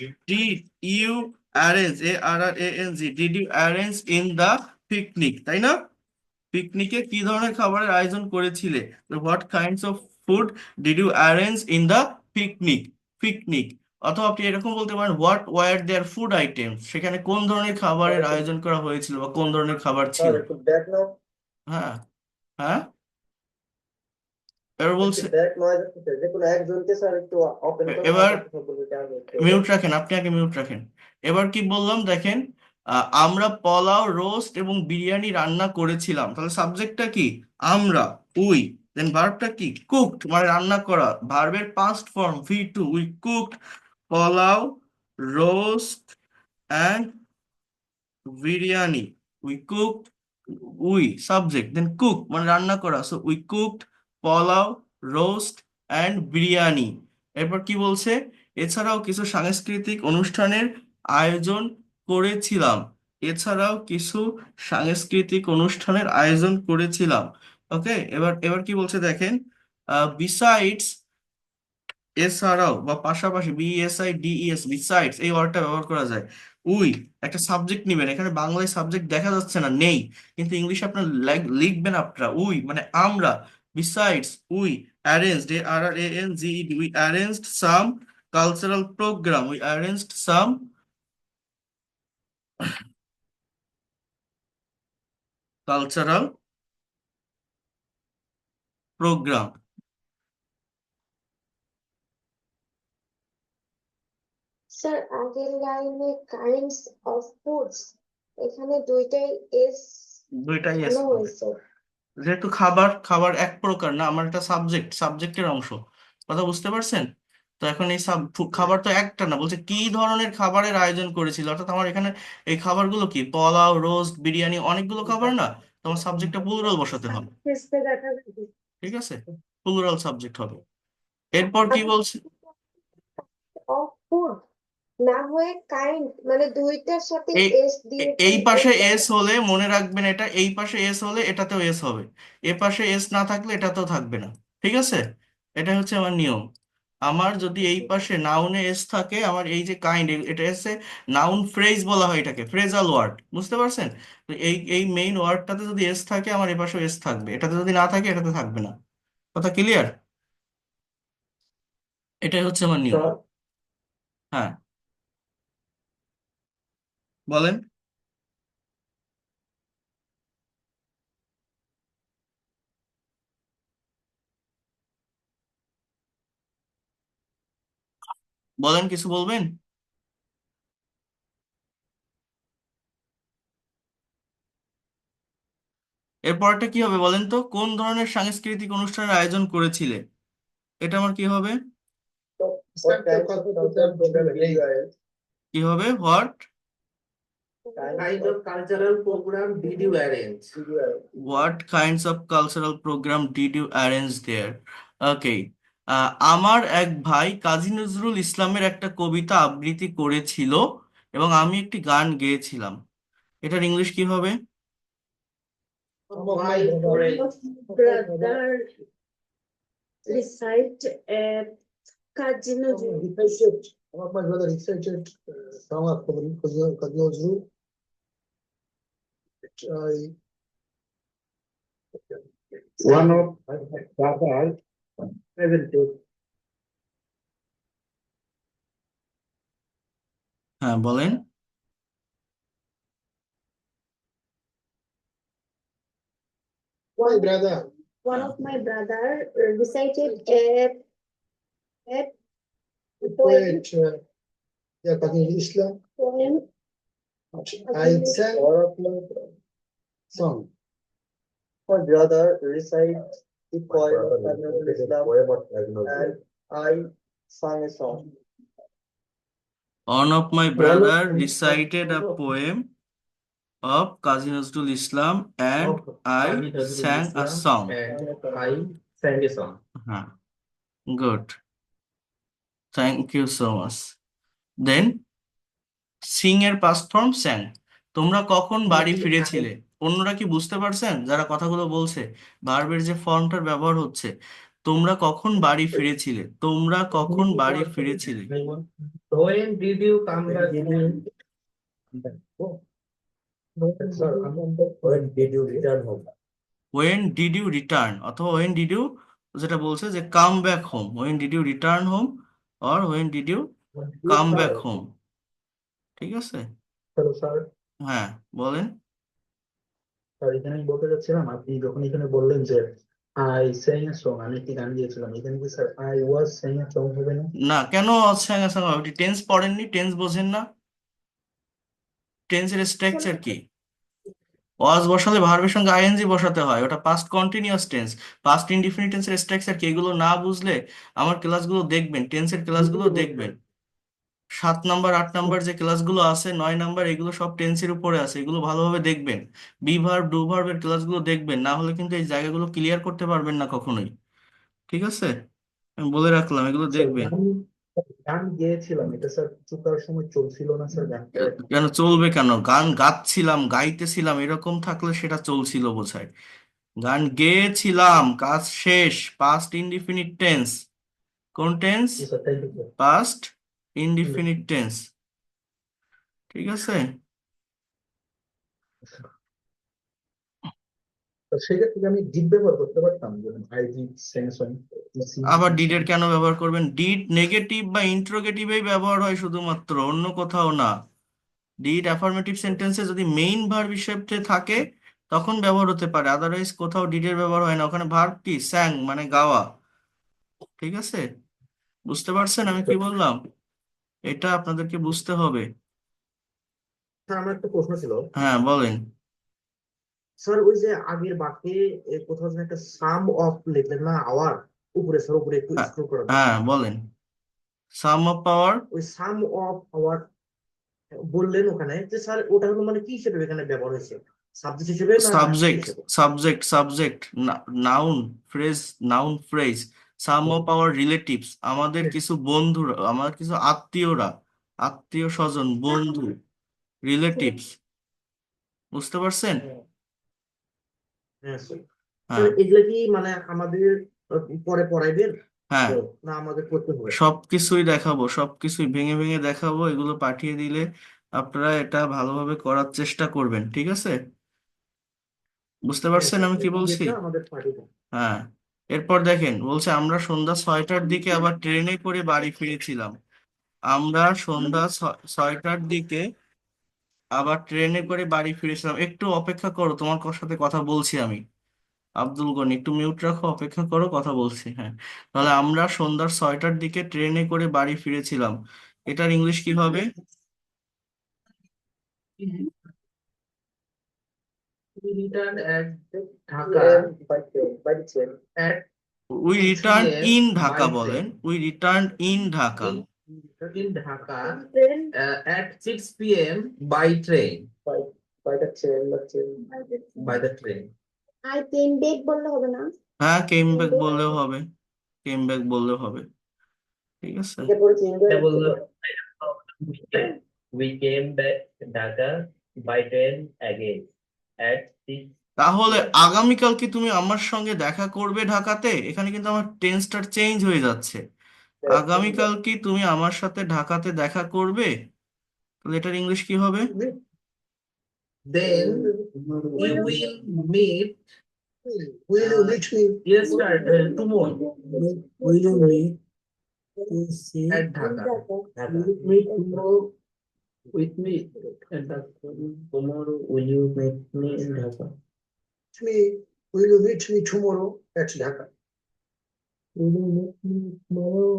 you arrange? ARRANG. Did you arrange in the picnic? তাই না? পিকনিকে কি ধরনের খাবারের আয়োজন করেছিলে? What kinds of food did you arrange in the picnic? Picnic. অথবা আপনি এরকম বলতে পারেন what were there food items, সেখানে কোন ধরনের খাবারের আয়োজন করা হয়েছিল বা কোন ধরনের খাবার ছিল। Sir, একটু back নাও। হ্যাঁ, হ্যাঁ, এবার বলছে, একটু back noise আসতেছে। যে কোনো একজনকে স্যার একটু open করে এবার তারপর সবগুলোকে আগে একটু মিউট রাখেন, আপনি আগে মিউট রাখেন। এবার কি বললাম দেখেন, আমরা পোলাও, রোস্ট এবং বিরিয়ানি রান্না করেছিলাম। তাহলে সাবজেক্টটা কি? আমরা, উই। দেন ভার্বটা কি? কুকড, মানে রান্না করা। ভার্বের past form V2, we cooked pulao, roast and biryani. We cooked, we subject, then cook মানে রান্না করা, so we cooked pulao, roast and biryani. এরপর কি বলছে? এছাড়াও কিছু সাংস্কৃতিক অনুষ্ঠানের আয়োজন করেছিলাম। এছাড়াও কিছু সাংস্কৃতিক অনুষ্ঠানের আয়োজন করেছিলাম। ওকে, এবার এবার কি বলছে দেখেন, বিসাইডস, এছাড়াও বা পাশাপাশি, BSIDES, বিসাইডস এই ওয়ার্ডটা ব্যবহার করা যায়। উই একটা সাবজেক্ট নেবেন, এখানে বাংলায় সাবজেক্ট দেখা যাচ্ছে না, নেই, কিন্তু ইংলিশে আপনার লিখবেন আপনারা উই মানে আমরা। Besides we arranged, ARRANGED, we arranged some cultural program, we arranged some cultural program. Sir আগের লাইনে কাইন্ডস অফ ফুডস, এখানে দুইটাই এস দুইটাই কেন এস হবে, হয়েছে? যেহেতু খাবার, খাবার এক প্রকার না, আমার একটা সাবজেক্ট, সাবজেক্টের অংশ, কথা বুঝতে পারছেন? তো এখন এই খাবার তো একটা না, বলছে কি ধরনের খাবারের আয়োজন করেছিল, অর্থাৎ আমার এখানে এই খাবারগুলো কি, পোলাও, রোস্ট, বিরিয়ানি, অনেকগুলো খাবার না, তোমার সাবজেক্টটা প্লুরাল বসাতে হবে, টেস্টে দেখা যাবে। ঠিক আছে? প্লুরাল সাবজেক্ট হবে। এরপর কি বলছে? অফ ফুড না হয়ে কাইন্ড, মানে দুইটার সাথে এই এস দিয়েছেন, এই পাশে এটা এস হলে মনে রাখবেন, এটা এই পাশে এস হলে এটাতেও এস হবে, এ পাশে এস না থাকলে এটাতেও থাকবে না, ঠিক আছে? এটা হচ্ছে আমার নিয়ম। আমার যদি এই পাশে নাউনে এস থাকে, আমার এই যে কাইন্ড, এটা এসে নাউন ফ্রেজ বলা হয়, এটাকে ফ্রেজাল ওয়ার্ড, বুঝতে পারছেন? তো এই মেইন ওয়ার্ডটাতে যদি এস থাকে, আমার এই পাশে এস থাকবে, এটাতে যদি না থাকে এটাতে থাকবে না। কথা ক্লিয়ার? এটাই হচ্ছে আমার নিয়ম। স্যার, হ্যাঁ, বলেন। বলেন, কিছু বলবেন? এরপরটা কি হবে বলেন তো? কোন ধরনের সাংস্কৃতিক অনুষ্ঠানের আয়োজন করেছিলে? এটা আমার কি হবে? what kinds of cultural program did you arrange? কি হবে? What Kind of cultural program did you arrange? Did you arrange? What kinds of cultural program did you arrange there? Okay, আমার এক ভাই কাজী নজরুল ইসলামের একটা কবিতা আবৃত্তি করেছিল এবং আমি একটি গান গেয়েছিলাম। এটার ইংলিশ কি হবে? Some of my My brothers friend. brother recite a Kazi Nazrul. One of my brother recited some of Kazi Nazrul, which one of my brother presented. হ্যাঁ, বলেন। My brother, One of my brother recited a poet, Kazi Islam, poem. I sang song. My brother recites the My poem of brother Nazrul recited a Islam poem of Nazrul and I sang a song. One of my One of brother my recited a poem of Kazi Nazrul Islam and of I Kazi Nazrul sang a Islam song. and I sang a song. হ্যাঁ, good. Thank you so much. Then sing এর past form sang. তোমরা কখন বাড়ি ফিরেছিলে? অন্যরা কি বুঝতে পারছেন যারা কথাগুলো বলছে? ভার্বের যে ফর্মটার ব্যবহার হচ্ছে, তোমরা কখন বাড়ি ফিরেছিলে? তোমরা কখন বাড়ি ফিরেছিলে? When did you come back home? Sir, when did you return home? When did you return? অথবা when did you যেটা বলছে যে come back home. When did you return home or when did you come back home? ঠিক আছে? Hello, sir. হ্যাঁ, বলেন। Sir এখানে আমি বলতে চাচ্ছিলাম আপনি যখন এখানে বললেন যে আই sang a song আমি একটি গান গিয়েছিলাম এখানে কি sir I was sang a song হবে না? না, কেন সঙ্গে সঙ্গে আপনি টেন্স পড়েননি? টেন্স বোঝেন না? টেন্সের স্ট্রাকচার কি? ওয়াজ বসালে ভার্বের সঙ্গে আইএনজি বসাতে হয়, ওটা past continuous tense. Past indefinite টেন্সের স্ট্রাকচার কি, এগুলো না বুঝলে আমার ক্লাসগুলো দেখবেন, টেন্সের ক্লাসগুলো দেখবেন। 7 নাম্বার 8 নাম্বার যে ক্লাসগুলো আছে, 9 নাম্বার, এগুলো সব টেন্সের উপরে আছে, এগুলো ভালোভাবে দেখবেন। বি ভার্ব ডু ভার্বের ক্লাসগুলো দেখবেন, না হলে কিন্তু এই জায়গাগুলো ক্লিয়ার করতে পারবেন না কখনোই। ঠিক আছে, আমি বলে রাখলাম, এগুলো স্যার দেখবেন। গান গেয়েছিলাম এটা স্যার কিছু করার সময় চলছিল না স্যার গানটা কেন চলবে? কেন গান গাচ্ছিলাম, গাইতেছিলাম, এরকম থাকলে সেটা চলছিল বোঝায়। গান গেয়েছিলাম, কাজ শেষ, পাস্ট ইনডিফিনিট টেন্স। কোন টেন্স? জি sir thank you sir past indefinite tense. ঠিক আছে, সেক্ষেত্রে আমি ডিড ব্যবহার করতে পারতাম যেমন I did sang a song আবার ডিডের কেন ব্যবহার করবেন? ডিড নেগেটিভ বা ইন্ট্রোগেটিভেই ব্যবহার হয় শুধুমাত্র, অন্য কোথাও না। ডিড অ্যাফার্মেটিভ সেন্টেন্সে যদি মেইন ভার্ব হিসেবে থাকে তখন ব্যবহার হতে পারে, আদারওয়াইজ কোথাও ডিডের ব্যবহার হয় না। ওখানে ভার্ব কি? স্যাং, মানে গাওয়া। ঠিক আছে, বুঝতে পারছেন আমি কি বললাম? এটা আপনাদেরকে বুঝতে হবে। স্যার আমার একটা প্রশ্ন ছিল। হ্যাঁ, বলেন। স্যার ওই যে আগের বাক্যে কোথাও যেন একটা সাম অফ লিখলেন না, আওয়ার উপরে, স্যার উপরে একটু হ্যাঁ, স্ক্রল করা যায়। হ্যাঁ, বলেন। সাম অফ পাওয়ার, ওই সাম অফ আওয়ার বললেন ওখানে যে স্যার ওটা হলো মানে কি হিসেবে এখানে ব্যবহার হয়েছে, সাবজেক্ট হিসেবে না কি সাবজেক্ট, হিসেবে? Subject, noun phrase, noun phrase. Some of our relatives, আমাদের কিছু বন্ধুরা, আমার কিছু আত্মীয়রা, আত্মীয় স্বজন, বন্ধু, রিলেটিভস। বুঝতে পারছেন? হ্যাঁ স্যার। হ্যাঁ, স্যার এগুলা কি মানে আমাদের পরে পড়াইবেন হ্যাঁ, না আমাদের করতে হবে? সবকিছুই দেখাবো, সবকিছুই ভেঙে ভেঙে দেখাবো। এগুলো পাঠিয়ে দিলে আপনারা এটা ভালোভাবে করার চেষ্টা করবেন। ঠিক আছে, বুঝতে হ্যাঁ পারছেন স্যার, আমি কি বলছি? পিডিএফটা আমাদের পাঠিয়ে দেন। হ্যাঁ, এরপর দেখেন, বলছে আমরা সন্ধ্যা 6টার দিকে আবার ট্রেনে করে বাড়ি ফিরেছিলাম। আমরা সন্ধ্যা 6টার দিকে আবার ট্রেনে করে বাড়ি ফিরেছিলাম। একটু অপেক্ষা করো, তোমার সাথে কথা বলছি আমি। আব্দুল গনি, একটু মিউট রাখো, অপেক্ষা করো, কথা বলছি। হ্যাঁ, তাহলে আমরা সন্ধ্যা 6টার দিকে ট্রেনে করে বাড়ি ফিরেছিলাম, এটার ইংলিশ কি হবে? We returned at Dhaka by the train at we 6 return p.m. In by Dhaka train. বলেন, we return in Dhaka. In Dhaka Then at 6 p.m. by train. by the train By the train. I came back বললে হবে না? হ্যাঁ, came back Came back. বললেও হবে, came back বললেও হবে। ঠিক আছে, We came back Dhaka by train again at 6. তাহলে আগামীকাল কি তুমি আমার সঙ্গে দেখা করবে ঢাকাতে? এখানে কিন্তু আমার টেন্সটা চেঞ্জ হয়ে যাচ্ছে। আগামীকাল কি তুমি আমার সাথে ঢাকাতে দেখা করবে? তাহলে এটার ইংলিশ কি হবে? Then we will meet. Will you meet me? Yes, sir. Tomorrow Will you meet at Dhaka. meet tomorrow with me at Dhaka? Tomorrow will you meet me in Dhaka? Will you meet me tomorrow at Dhaka? Will you meet me tomorrow?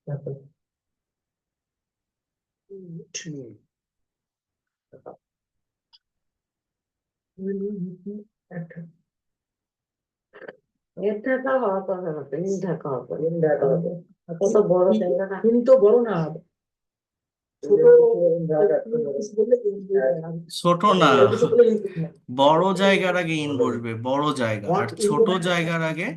Dhaka. Meet me. Dhaka. Will you meet me at Dhaka? এর ঢাকা হওয়ার কথা না তো, in Dhaka হওয়ার কথা। in Dhaka. কত বড় জায়গা না? কিন্তু বড় না, ছোট ছোট না, কিছু বলে in- বড় জায়গার আগে ইন বসবে, বড় জায়গা, আর What in ছোট the- জায়গার আগে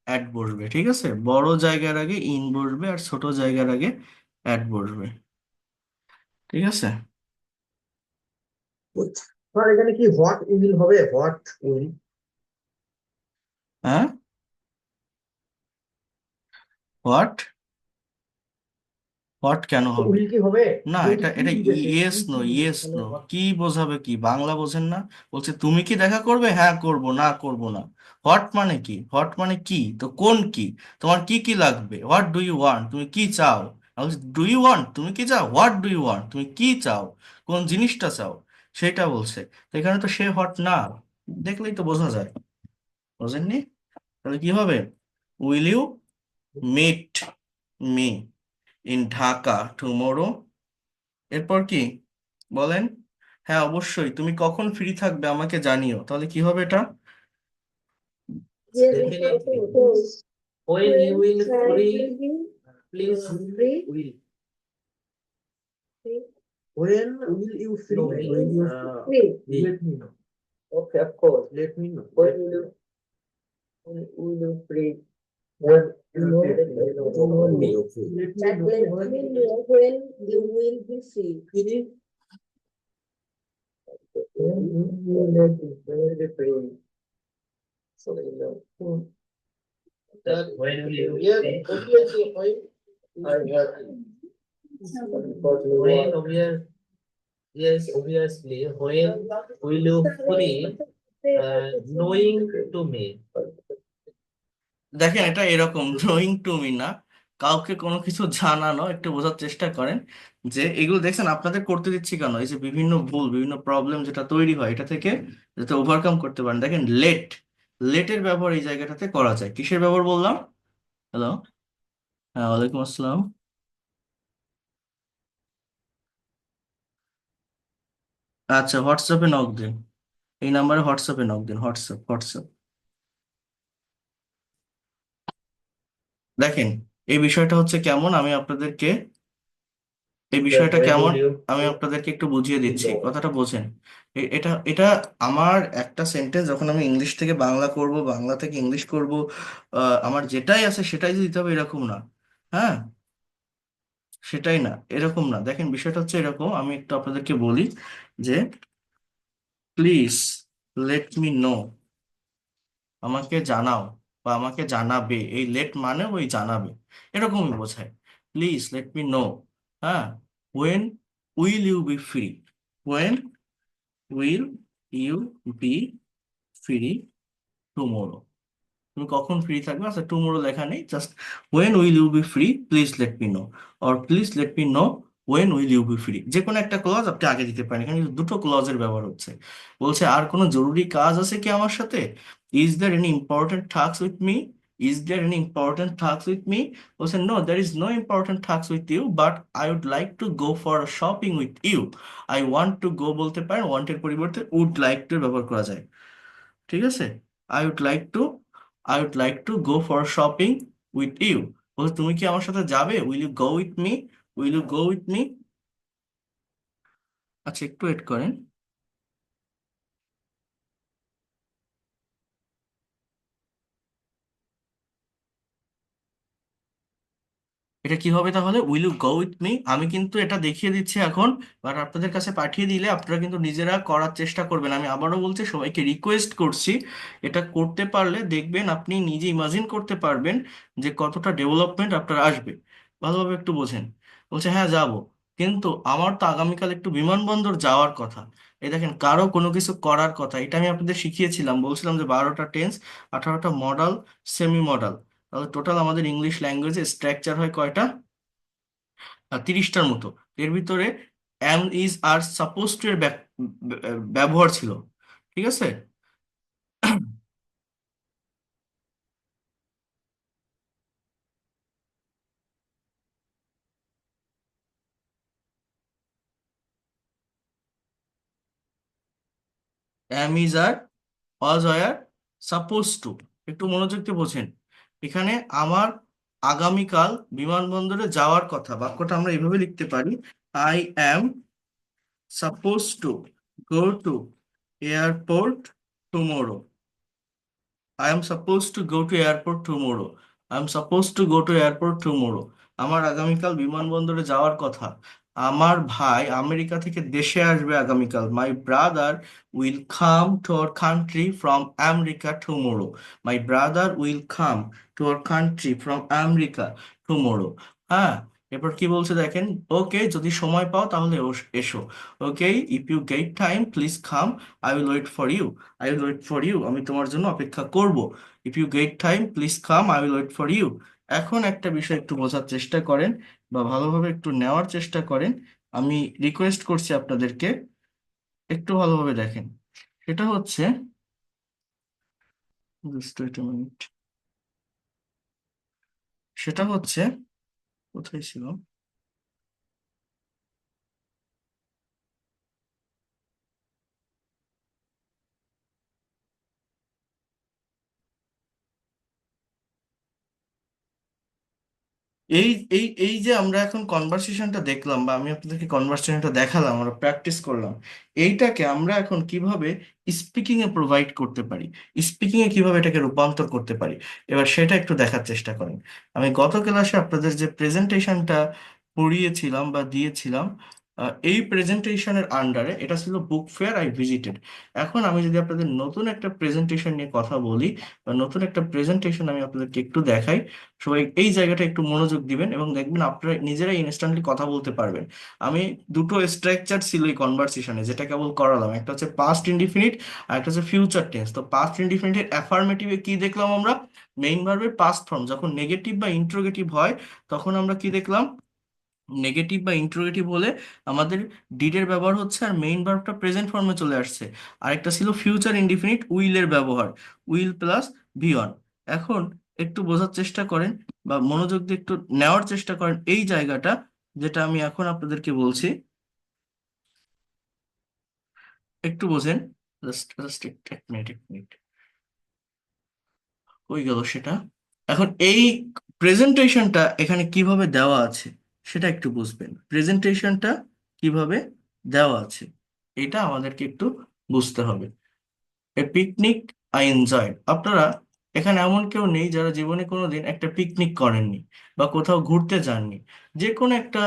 অ্যাড বসবে, ঠিক আছে? বড় জায়গার আগে ইন বসবে আর ছোট জায়গার আগে অ্যাড বসবে, ঠিক আছে? আর এখানে কি হোয়াট উইল হবে, হোয়াট উইল? হ্যাঁ, হোয়াট, হোয়াট কেন হবে? উইল কি হবে? না, যেহেতু এটা কি এটা দিয়েছে, ইয়েস কি নো, দিয়েছে, ইয়েস তাহলে নো, what? কি বোঝাবে, কি বাংলা বোঝেন না? বলছে তুমি কি দেখা করবে, হ্যাঁ করব, না করব না। হোয়াট মানে কি? হোয়াট মানে কি, তো কোন কি, তোমার কি কি লাগবে, হোয়াট ডু ইউ ওয়ান্ট, তুমি কি চাও। ডু ইউ ওয়ান্ট, তুমি কি চাও, হোয়াট ডু ইউ ওয়ান্ট, তুমি কি চাও, কোন জিনিসটা চাও, সেটা বলছে। তো এখানে তো সে হোয়াট না, দেখলেই তো বোঝা যায়, বোঝেননি? তাহলে কি হবে, will you meet me in Dhaka tomorrow. এরপর কি বলেন? হ্যাঁ অবশ্যই, তুমি কখন ফ্রি থাকবে আমাকে জানিও, তাহলে কি হবে এটা? Yes, Definitely. yes. When you will free, please Free? will. When will you free? No, When you Free. let me know. Okay, of course. Let me know. When will you free? When You know, let me know. only. Let me That know. let me know when you will be free. When you let me When will you free? So you know. That when will you Yeah, see? obviously, when I have. When yes, obviously, when will you free, knowing to me. দেখেন এটা এরকম, drawing to me না, কাউকে কোনো কিছু জানানো, একটু বোঝার চেষ্টা করেন যে এগুলো দেখছেন আপনাদের করতে দিচ্ছি কেন, এই যে বিভিন্ন ভুল, বিভিন্ন প্রবলেম যেটা তৈরি হয় এটা থেকে যাতে ওভারকাম করতে পারেন। দেখেন লেট, লেটের ব্যবহার এই জায়গাটাতে করা যায়, কিসের ব্যবহার বললাম? হ্যালো, হ্যাঁ ওয়ালাইকুম আসসালাম। আচ্ছা হোয়াটসঅ্যাপে নক দিন, এই নাম্বারে হোয়াটসঅ্যাপে নক দিন, হোয়াটসঅ্যাপ হোয়াটসঅ্যাপ। দেখেন এই বিষয়টা হচ্ছে কেমন, আমি আপনাদেরকে এই That বিষয়টা when কেমন will you আমি আপনাদেরকে একটু বুঝিয়ে দিচ্ছি, কথাটা বোঝেন। এটা এটা আমার একটা সেন্টেন্স যখন আমি ইংলিশ থেকে বাংলা করব, বাংলা থেকে ইংলিশ করব, আমার যেটাই আছে সেটাই যে দিতে হবে এরকম না। হ্যাঁ, সেটাই না, এরকম না। দেখেন বিষয়টা হচ্ছে এরকম, আমি একটু আপনাদেরকে বলি যে প্লিজ লেট মি নো, আমাকে জানাও বা আমাকে জানাবে, এই লেট মানে ওই জানাবে, এরকমই বোঝায়। প্লিজ লেট মি নো, হ্যাঁ, when will you be free, when will you be free tomorrow, তুমি কখন ফ্রি থাকবে, আচ্ছা টুমোরো লেখা নেই, just when will you be free, please let me know, or please let me know when will you be free, যে কোনো একটা clause আপনি আগে দিতে পারেন, এখানে কিন্তু দুটো ক্লজের ব্যবহার হচ্ছে। বলছে আর কোনো জরুরি কাজ আছে কি আমার সাথে, is there any important task with me, is there any important task with me. বলছে no there is no important task with you, but I would like to go for shopping with you. I want to go বলতে পারেন, ওয়ান্টের পরিবর্তে would like two ব্যবহার করা যায়, ঠিক আছে? I would like to, I would like to go for shopping with you. বলছে তুমি কি আমার সাথে যাবে, will you go with me, will you go with me. আচ্ছা একটু ওয়েট করেন, এটা কি হবে তাহলে, will you go with me. আমি কিন্তু এটা দেখিয়ে দিচ্ছি এখন, বাট আপনাদের কাছে পাঠিয়ে দিলে আপনারা কিন্তু নিজেরা করার চেষ্টা করবেন। আমি আবারও বলছি, সবাইকে রিকোয়েস্ট করছি, এটা করতে পারলে দেখবেন আপনি নিজে ইমাজিন করতে পারবেন যে কতটা ডেভেলপমেন্ট আপনার আসবে। ভালোভাবে একটু বোঝেন। বলছে হ্যাঁ যাব, কিন্তু আমার তো আগামীকাল একটু বিমানবন্দর যাওয়ার কথা। এই দেখেন কারো কোনো কিছু করার কথা, এটা আমি আপনাদের শিখিয়েছিলাম, বলছিলাম যে 12টা টেন্স, 18টা মডাল, সেমি মডাল, তাহলে টোটাল আমাদের ইংলিশ ল্যাঙ্গুয়েজে স্ট্রাকচার হয় কয়টা, 30টার মতো। এর ভিতরে am is are suppose to এর ব্যবহার ছিল, ঠিক আছে? Am is are, was, were, suppose to, একটু মনোযোগ দিয়ে বোঝেন। এখানে আমার আগামীকাল বিমানবন্দরে যাওয়ার কথা, বাক্যটা আমরা এইভাবে লিখতে পারি, I am suppose to go to airport tomorrow. I am supposed to go to airport tomorrow. I am supposed to go to airport tomorrow. আমার আগামীকাল বিমানবন্দরে যাওয়ার কথা। আমার ভাই আমেরিকা থেকে দেশে আসবে আগামীকাল। My brother will come to our country from America tomorrow. My brother will come to our country from America tomorrow. হ্যাঁ, এরপর কি বলছে দেখেন, ওকে যদি সময় পাও তাহলে এসো। Okay, if you get time please come, I will wait for you. I will wait for you, আমি তোমার জন্য অপেক্ষা করব। If you get time please come, I will wait for you. এখন একটা বিষয় একটু বোঝার চেষ্টা করেন বা ভালোভাবে একটু নেওয়ার চেষ্টা করেন। আমি রিকোয়েস্ট করছি আপনাদেরকে একটু ভালোভাবে দেখেন। সেটা হচ্ছে, just wait a minute. সেটা হচ্ছে, কোথায় ছিল, এই এই এই যে আমরা এখন কনভারসেশনটা দেখলাম বা আমি আপনাদেরকে কনভারসেশনটা দেখালাম, আমরা প্র্যাকটিস করলাম, এইটাকে আমরা এখন কিভাবে স্পিকিং এ প্রোভাইড করতে পারি, স্পিকিং এ কিভাবে এটাকে রূপান্তর করতে পারি, এবার সেটা একটু দেখার চেষ্টা করেন। আমি গত ক্লাসে আপনাদের যে প্রেজেন্টেশনটা পড়িয়েছিলাম বা দিয়েছিলাম, এই প্রেজেন্টেশনের আন্ডারে এটা ছিল বুক ফেয়ার আই ভিজিটেড। এখন আমি যদি আপনাদের নতুন একটা প্রেজেন্টেশন নিয়ে কথা বলি বা নতুন একটা প্রেজেন্টেশন আমি আপনাদেরকে একটু দেখাই, সবাই এই জায়গাটা একটু মনোযোগ দিবেন এবং দেখবেন আপনারা নিজেরাই ইনস্ট্যান্টলি কথা বলতে পারবেন। আমি দুটো স্ট্রাকচার ছিল এই কনভারসেশনে যেটা কেবল করালাম, একটা হচ্ছে পাস্ট ইনডিফিনিট আর একটা হচ্ছে ফিউচার টেন্স। তো পাস্ট ইনডিফিনিটের অ্যাফার্মেটিভে কি দেখলাম আমরা, মেইন ভার্বের পাস্ট ফর্ম যখন নেগেটিভ বা ইন্ট্রোগেটিভ হয় তখন আমরা কি দেখলাম, নেগেটিভ বা ইন্ট্রোগেটিভ হলে আমাদের ডিডের ব্যবহার হচ্ছে আর মেইন ভার্বটা প্রেজেন্ট ফর্মে চলে আসছে। আরেকটা ছিল ফিউচার ইনডিফিনিট, উইলের ব্যবহার, উইল প্লাস ভি অন। এখন একটু বোঝার চেষ্টা করেন বা মনোযোগ দিয়ে একটু নেওয়ার চেষ্টা করেন এই জায়গাটা, যেটা আমি এখন আপনাদেরকে বলছি, একটু বোঝেন। জাস্ট জাস্ট এক মিনিট, এক মিনিট, কই গেল সেটা। এখন এই প্রেজেন্টেশনটা এখানে কিভাবে দেওয়া আছে সেটা একটু বুঝবেন, প্রেজেন্টেশনটা কিভাবে দেওয়া আছে এটা আমাদেরকে একটু বুঝতে হবে। এ পিকনিক আই এনজয়েড। আপনারা এখানে এমন কেউ নেই যারা জীবনে কোনোদিন একটা পিকনিক করেননি বা কোথাও ঘুরতে যাননি। যে কোনো একটা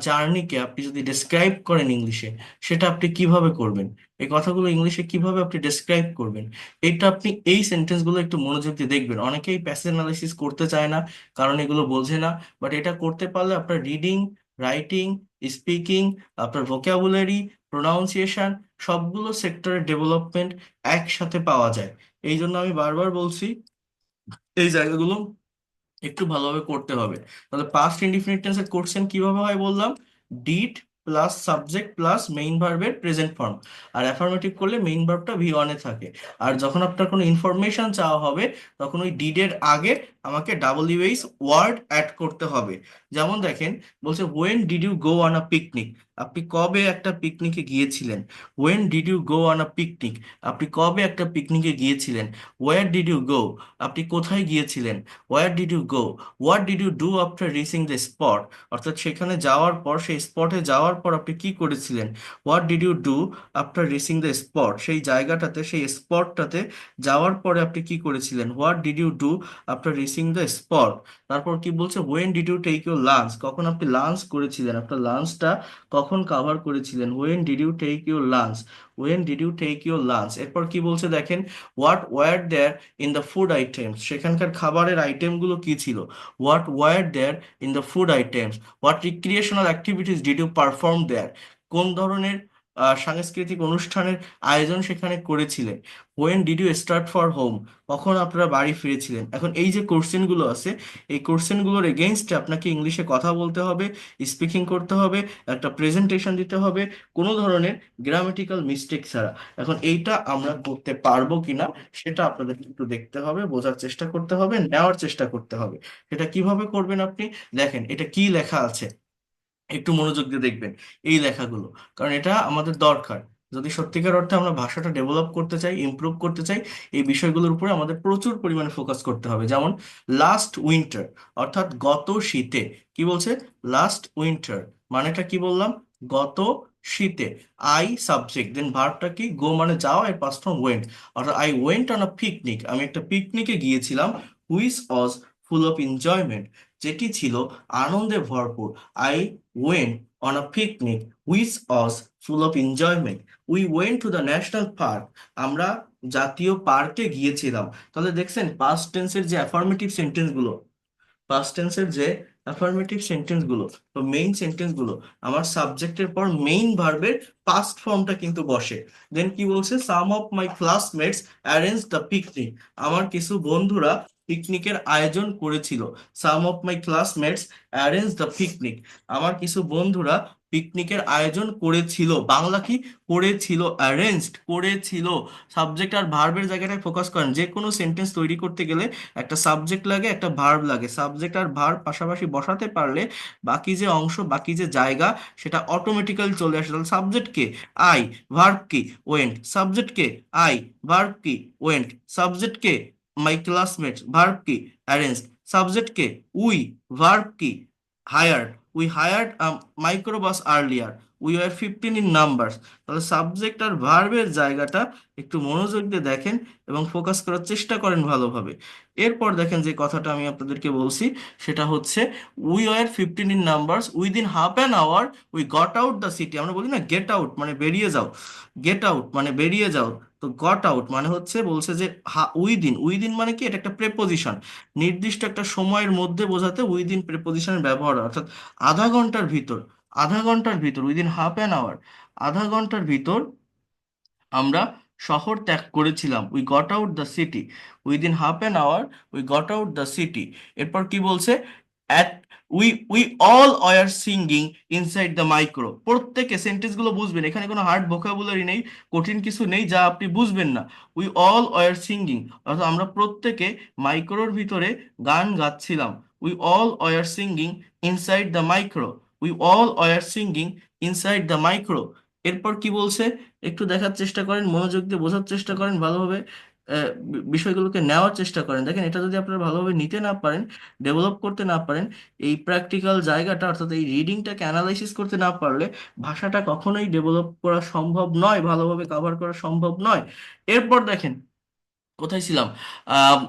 জার্নিকে আপনি যদি ডেসক্রাইব করেন ইংলিশে, সেটা আপনি কিভাবে করবেন, এই কথাগুলো ইংলিশে কিভাবে আপনি ডেসক্রাইব করবেন, এটা আপনি এই সেন্টেন্সগুলো একটু মনোযোগ দিয়ে দেখবেন। অনেকেই প্যাসেজ অ্যানালাইসিস করতে চায় না কারণ এগুলো বোঝে না, বাট এটা করতে পারলে আপনার রিডিং, রাইটিং, স্পিকিং, আপনার ভোকাবুলারি, প্রোনাউন্সিয়েশন, সবগুলো সেক্টরের ডেভেলপমেন্ট একসাথে পাওয়া যায়। এই জন্য আমি বারবার বলছি এই জায়গাগুলো একটু ভালোভাবে করতে হবে। তাহলে পাস্ট ইনডিফিনিট টেন্সের কোশ্চেন কিভাবে হয় বললাম, did plus subject plus main ভার্বের প্রেজেন্ট ফর্ম, আর অ্যাফার্মেটিভ করলে মেইন ভার্বটা ভি ওয়ানে থাকে। আর যখন আপনার কোনো ইনফরমেশন চাওয়া হবে তখন ওই ডিডের আগে আমাকে WH ওয়ার্ড অ্যাড করতে হবে। যেমন দেখেন বলছে when did you go on a picnic, আপনি কবে একটা পিকনিকে গিয়েছিলেন। When did you go on a picnic, আপনি কবে একটা পিকনিকে গিয়েছিলেন। ওয়ার ডিড ইউ গো, আপনি কোথায় গিয়েছিলেন। Where did you go, what did you do after reaching the spot, অর্থাৎ সেখানে যাওয়ার পর, সেই স্পটে যাওয়ার পর আপনি কি করেছিলেন। What did you do after reaching the spot, সেই জায়গাটাতে, সেই স্পটটাতে যাওয়ার পরে আপনি কি করেছিলেন। What did you do after reaching the spot. তারপর কি বলছে, when did you take your lunch, কখন আপনি লাঞ্চ করেছিলেন, আপনার লাঞ্চটা কখন কাভার করেছিলেন। When did you take your lunch, when did you take your lunch. এরপর কি বলছে দেখেন, what were there in the food items, সেখানকার খাবারের আইটেমগুলো কি ছিল। What were there in the food items. What recreational activities did you perform there, কোন ধরনের সাংস্কৃতিক অনুষ্ঠানের আয়োজন সেখানে করেছিলেন। When did you start for home, কখন আপনারা বাড়ি ফিরেছিলেন। এখন এই যে কোশ্চেনগুলো আছে, এই কোশ্চেনগুলোর এগেইনস্টে আপনাকে ইংলিশে কথা বলতে হবে, স্পিকিং করতে হবে, একটা প্রেজেন্টেশন দিতে হবে, কোনো ধরনের গ্রামেটিক্যাল মিস্টেক ছাড়া। এখন এইটা আমরা করতে পারবো কিনা সেটা আপনাদের একটু দেখতে হবে, বোঝার চেষ্টা করতে হবে, নেওয়ার চেষ্টা করতে হবে। সেটা কিভাবে করবেন আপনি দেখেন, এটা কি লেখা আছে একটু মনোযোগ দিয়ে দেখবেন এই লেখাগুলো, কারণ এটা আমাদের দরকার। যদি সত্যিকার অর্থে আমরা ভাষাটা ডেভেলপ করতে চাই, ইমপ্রুভ করতে চাই, এই বিষয়গুলোর উপরে আমাদের প্রচুর পরিমাণে ফোকাস করতে হবে। যেমন লাস্ট উইন্টার, অর্থাৎ গত শীতে। কি বলছে? লাস্ট উইন্টার, মানেটা কি বললাম? গত শীতে। আই সাবজেক্ট, দেন ভার্বটা কি? গো মানে যাওয়া, এর পাস্ট ফর্ম ওয়েন্ট। অর্থাৎ I went on a picnic, আমি একটা পিকনিকে গিয়েছিলাম, which was full of enjoyment, যেটি ছিল আনন্দে ভরপুর। I went on a picnic which was full of enjoyment. We went to the national park, আমরা জাতীয় পার্কে গিয়েছিলাম। তাহলে দেখছেন পাস্ট টেন্সের যে অ্যাফার্মেটিভ সেন্টেন্স গুলো, পাস্ট টেন্সের যে অ্যাফার্মেটিভ সেন্টেন্স গুলো, তো মেইন সেন্টেন্স গুলো, আমার সাবজেক্টের পর মেইন ভার্বের পাস্ট ফর্মটা কিন্তু বসে। দেন কি বলছে? Some of my classmates arrange the picnic, আমার কিছু বন্ধুরা পিকনিকের আয়োজন করেছিল। Some of my classmates arrange the picnic, আমার কিছু বন্ধুরা পিকনিকের আয়োজন করেছিল। বাংলা কি? করেছিল, অ্যারেঞ্জড করেছিল। সাবজেক্ট আর ভার্বের জায়গাটায় ফোকাস করেন। যে কোনো সেন্টেন্স তৈরি করতে গেলে একটা সাবজেক্ট লাগে, একটা ভার্ব লাগে। সাবজেক্ট আর ভার্ব পাশাপাশি বসাতে পারলে বাকি যে অংশ, বাকি যে জায়গা, সেটা অটোমেটিক্যালি চলে আসে। তাহলে সাবজেক্ট কে? আই, ভার্ব কি? ওয়েন্ট। সাবজেক্ট কে? আই, ভার্ব কি? ওয়েন্ট। সাবজেক্ট কে? মাই ক্লাসমেটস, ভার্ব কি? অ্যারেঞ্জড। সাবজেক্ট কে? উই, ভার্ব কি? Hired, we hired microbus earlier, we are 15 in numbers. তাহলে সাবজেক্ট আর ভার্বের জায়গাটা একটু মনোযোগ দিয়ে দেখেন এবং ফোকাস করার চেষ্টা করেন ভালোভাবে। এরপর দেখেন যে কথাটা আমি আপনাদেরকে বলছি, সেটা হচ্ছে we were 15 in numbers within half an hour we got out the city. আমরা বলি না গেট আউট মানে বেরিয়ে যাও, গেট আউট মানে বেরিয়ে যাও। তো গট আউট মানে হচ্ছে, বলছে যে উইদিন, উইদিন মানে কি? এটা একটা প্রেপোজিশন, নির্দিষ্ট একটা সময়ের মধ্যে বোঝাতে উইদিন প্রেপোজিশনের ব্যবহার হয়। অর্থাৎ আধা ঘন্টার ভিতর, আধা ঘন্টার ভিতর, উইদিন হাফ অ্যান আওয়ার, আধা ঘন্টার ভিতর আমরা শহর ত্যাগ করেছিলাম। We got out the city within half an hour, we got out the city. এরপর কি বলছে? At we we all were singing inside the micro. প্রত্যেকে সেন্টেন্স গুলো বুঝবেন, এখানে কোনো হার্ড ভোকাবুলারি নেই, কঠিন কিছু নেই যা আপনি বুঝবেন না। উই অল ওয়ার সিঙ্গিং, অর্থাৎ আমরা প্রত্যেকে মাইক্রোর ভিতরে গান গাচ্ছিলাম। We all were singing inside the micro, we all were singing inside the micro. এরপর কি বলছে? একটু দেখার চেষ্টা করেন, মনোযোগ দিয়ে বোঝার চেষ্টা করেন, ভালোভাবে বিষয়গুলোকে নেওয়ার চেষ্টা করেন। দেখেন এটা যদি আপনারা ভালোভাবে নিতে না পারেন, ডেভেলপ করতে না পারেন, এই প্র্যাকটিক্যাল জায়গাটা অর্থাৎ এই রিডিংটাকে অ্যানালাইসিস করতে না পারলে ভাষাটা কখনোই ডেভেলপ করা সম্ভব নয়, ভালোভাবে কভার করা সম্ভব নয়। এরপর দেখেন কোথায় ছিলাম?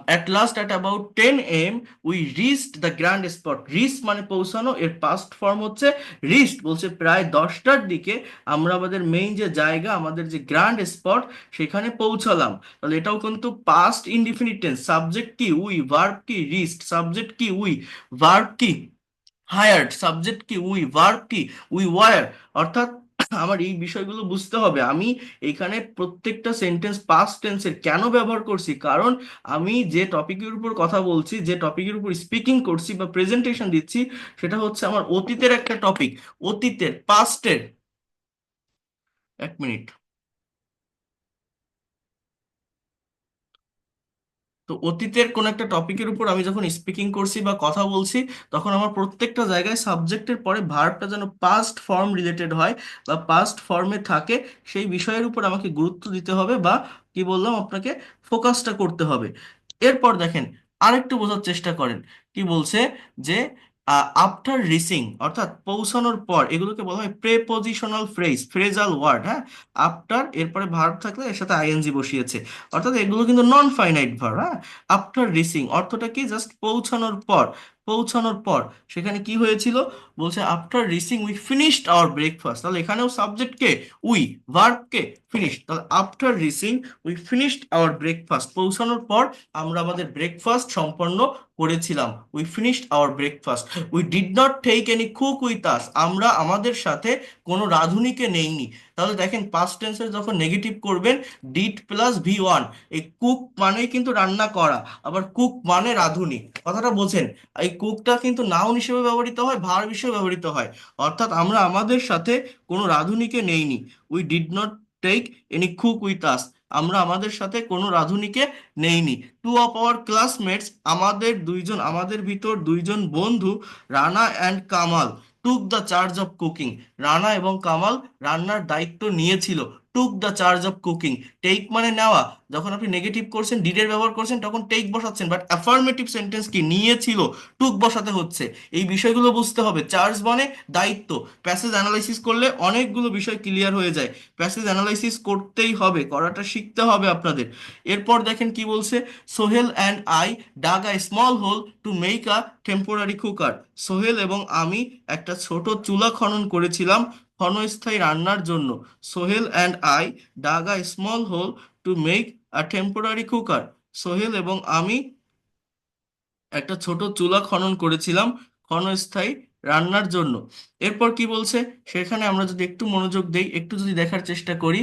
At last at about 10 AM we reached the grand spot. Reach মানে পৌঁছানো, এর পাস্ট ফর্ম হচ্ছে রিচড। বলছে প্রায় 10টার দিকে আমরা আমাদের মেইন যে জায়গা, আমাদের যে গ্র্যান্ড স্পট, সেখানে পৌঁছালাম। তাহলে এটাও কিন্তু পাস্ট ইনডিফিনিট টেন্স। সাবজেক্ট কি? উই, ভার্ব কি? রিচড। সাবজেক্ট কি? উই, ভার্ব কি? হায়ার্ড। সাবজেক্ট কি? উই, ভার্ব কি? We were. অর্থাৎ আমার এই বিষয়গুলো বুঝতে হবে। আমি এখানে প্রত্যেকটা সেন্টেন্স পাস্ট টেন্সের কেন ব্যবহার করছি? কারণ আমি যে টপিকের উপর কথা বলছি, যে টপিকের উপর স্পিকিং করছি বা প্রেজেন্টেশন দিচ্ছি, সেটা হচ্ছে আমার অতীতের একটা টপিক, অতীতের, পাস্টের। এক মিনিট। তো অতীতের কোন একটা টপিকের উপর আমি যখন স্পিকিং করছি বা কথা বলছি, তখন আমার প্রত্যেকটা জায়গায় সাবজেক্টের পরে ভার্বটা যেন পাস্ট ফর্ম রিলেটেড হয় বা পাস্ট ফর্মে থাকে, সেই বিষয়ের উপর আমাকে গুরুত্ব দিতে হবে বা কি বললাম আপনাকে, ফোকাসটা করতে হবে। এরপর দেখেন আরেকটু বোঝার চেষ্টা করেন। কি বলছে? যে আফটার রিচিং, অর্থাৎ পৌঁছানোর পর, এগুলোকে বলা হয় প্রেপোজিশনাল ফ্রেজ, ফ্রেজাল ওয়ার্ড। হ্যাঁ, আফটার এরপরে ভার্ব থাকলে এর সাথে আইএনজি বসিয়েছে, অর্থাৎ এগুলো কিন্তু নন ফাইনাইট ভার্ব। হ্যাঁ, আফটার রিচিং অর্থটা কি? জাস্ট পৌঁছানোর পর, পৌঁছানোর পর সেখানে কি হয়েছিল? বলছে after reaching we finished our breakfast. তাহলে এখানেও সাবজেক্ট কে? উই, ভার্ব কে? ফিনিশ। তাহলে after reaching we finished our breakfast, পৌঁছানোর পর আমরা আমাদের ব্রেকফাস্ট সম্পন্ন করেছিলাম। We finished our breakfast. We did not take any cook with us, আমরা আমাদের সাথে কোনো রাঁধুনিকে নেইনি। তাহলে দেখেন পাস্ট টেন্সে যখন নেগেটিভ করবেন, ডিড প্লাস ভি1, এই কুক মানেই কিন্তু রান্না করা, আবার কুক মানে রাঁধুনি। কথাটা বোঝেন? এই কুকটা কিন্তু নাউন হিসেবে ব্যবহৃত হয়, ভার্ব হিসেবে ব্যবহৃত হয়। অর্থাৎ আমরা আমাদের সাথে কোনো রাঁধুনিকে নেইনি। We did not take any cook with us, আমরা আমাদের সাথে কোনো রাঁধুনিকে নেইনি। টু অফ আওয়ার ক্লাসমেটস, আমাদের দুইজন, আমাদের ভিতর দুইজন বন্ধু, Rana and Kamal, took the charge of cooking, Rana এবং কামাল রান্নার দায়িত্ব নিয়েছিল। Took the charge of cooking. Take মানে নেওয়া, যখন আপনি নেগেটিভ করছেন ডিডের ব্যবহার করছেন তখন টেক বসাচ্ছেন, বাট অ্যাফার্মেটিভ সেন্টেন্স কি নিয়েছিল, টুক বসাতে হচ্ছে। এই বিষয়গুলো বুঝতে হবে। চার্জ মানে দায়িত্ব। প্যাসেজ অ্যানালাইসিস করলে অনেকগুলো বিষয় ক্লিয়ার হয়ে যায়। প্যাসেজ অ্যানালাইসিস করতেই হবে, করাটা শিখতে হবে আপনাদের। এরপর দেখেন কি বলছে, Sohel and I dug a small hole to make a temporary cooker. Sohel এবং আমি একটা ছোট চুলা খনন করেছিলাম ক্ষণস্থায়ী রান্নার জন্য। Sohel and I dug a small hole to make a temporary cooker. Sohel এবং আমি একটা ছোট চুলা খনন করেছিলাম ক্ষণস্থায়ী রান্নার জন্য। এরপর কি বলছে সেখানে আমরা যদি একটু মনোযোগ দেই, একটু যদি দেখার চেষ্টা করি,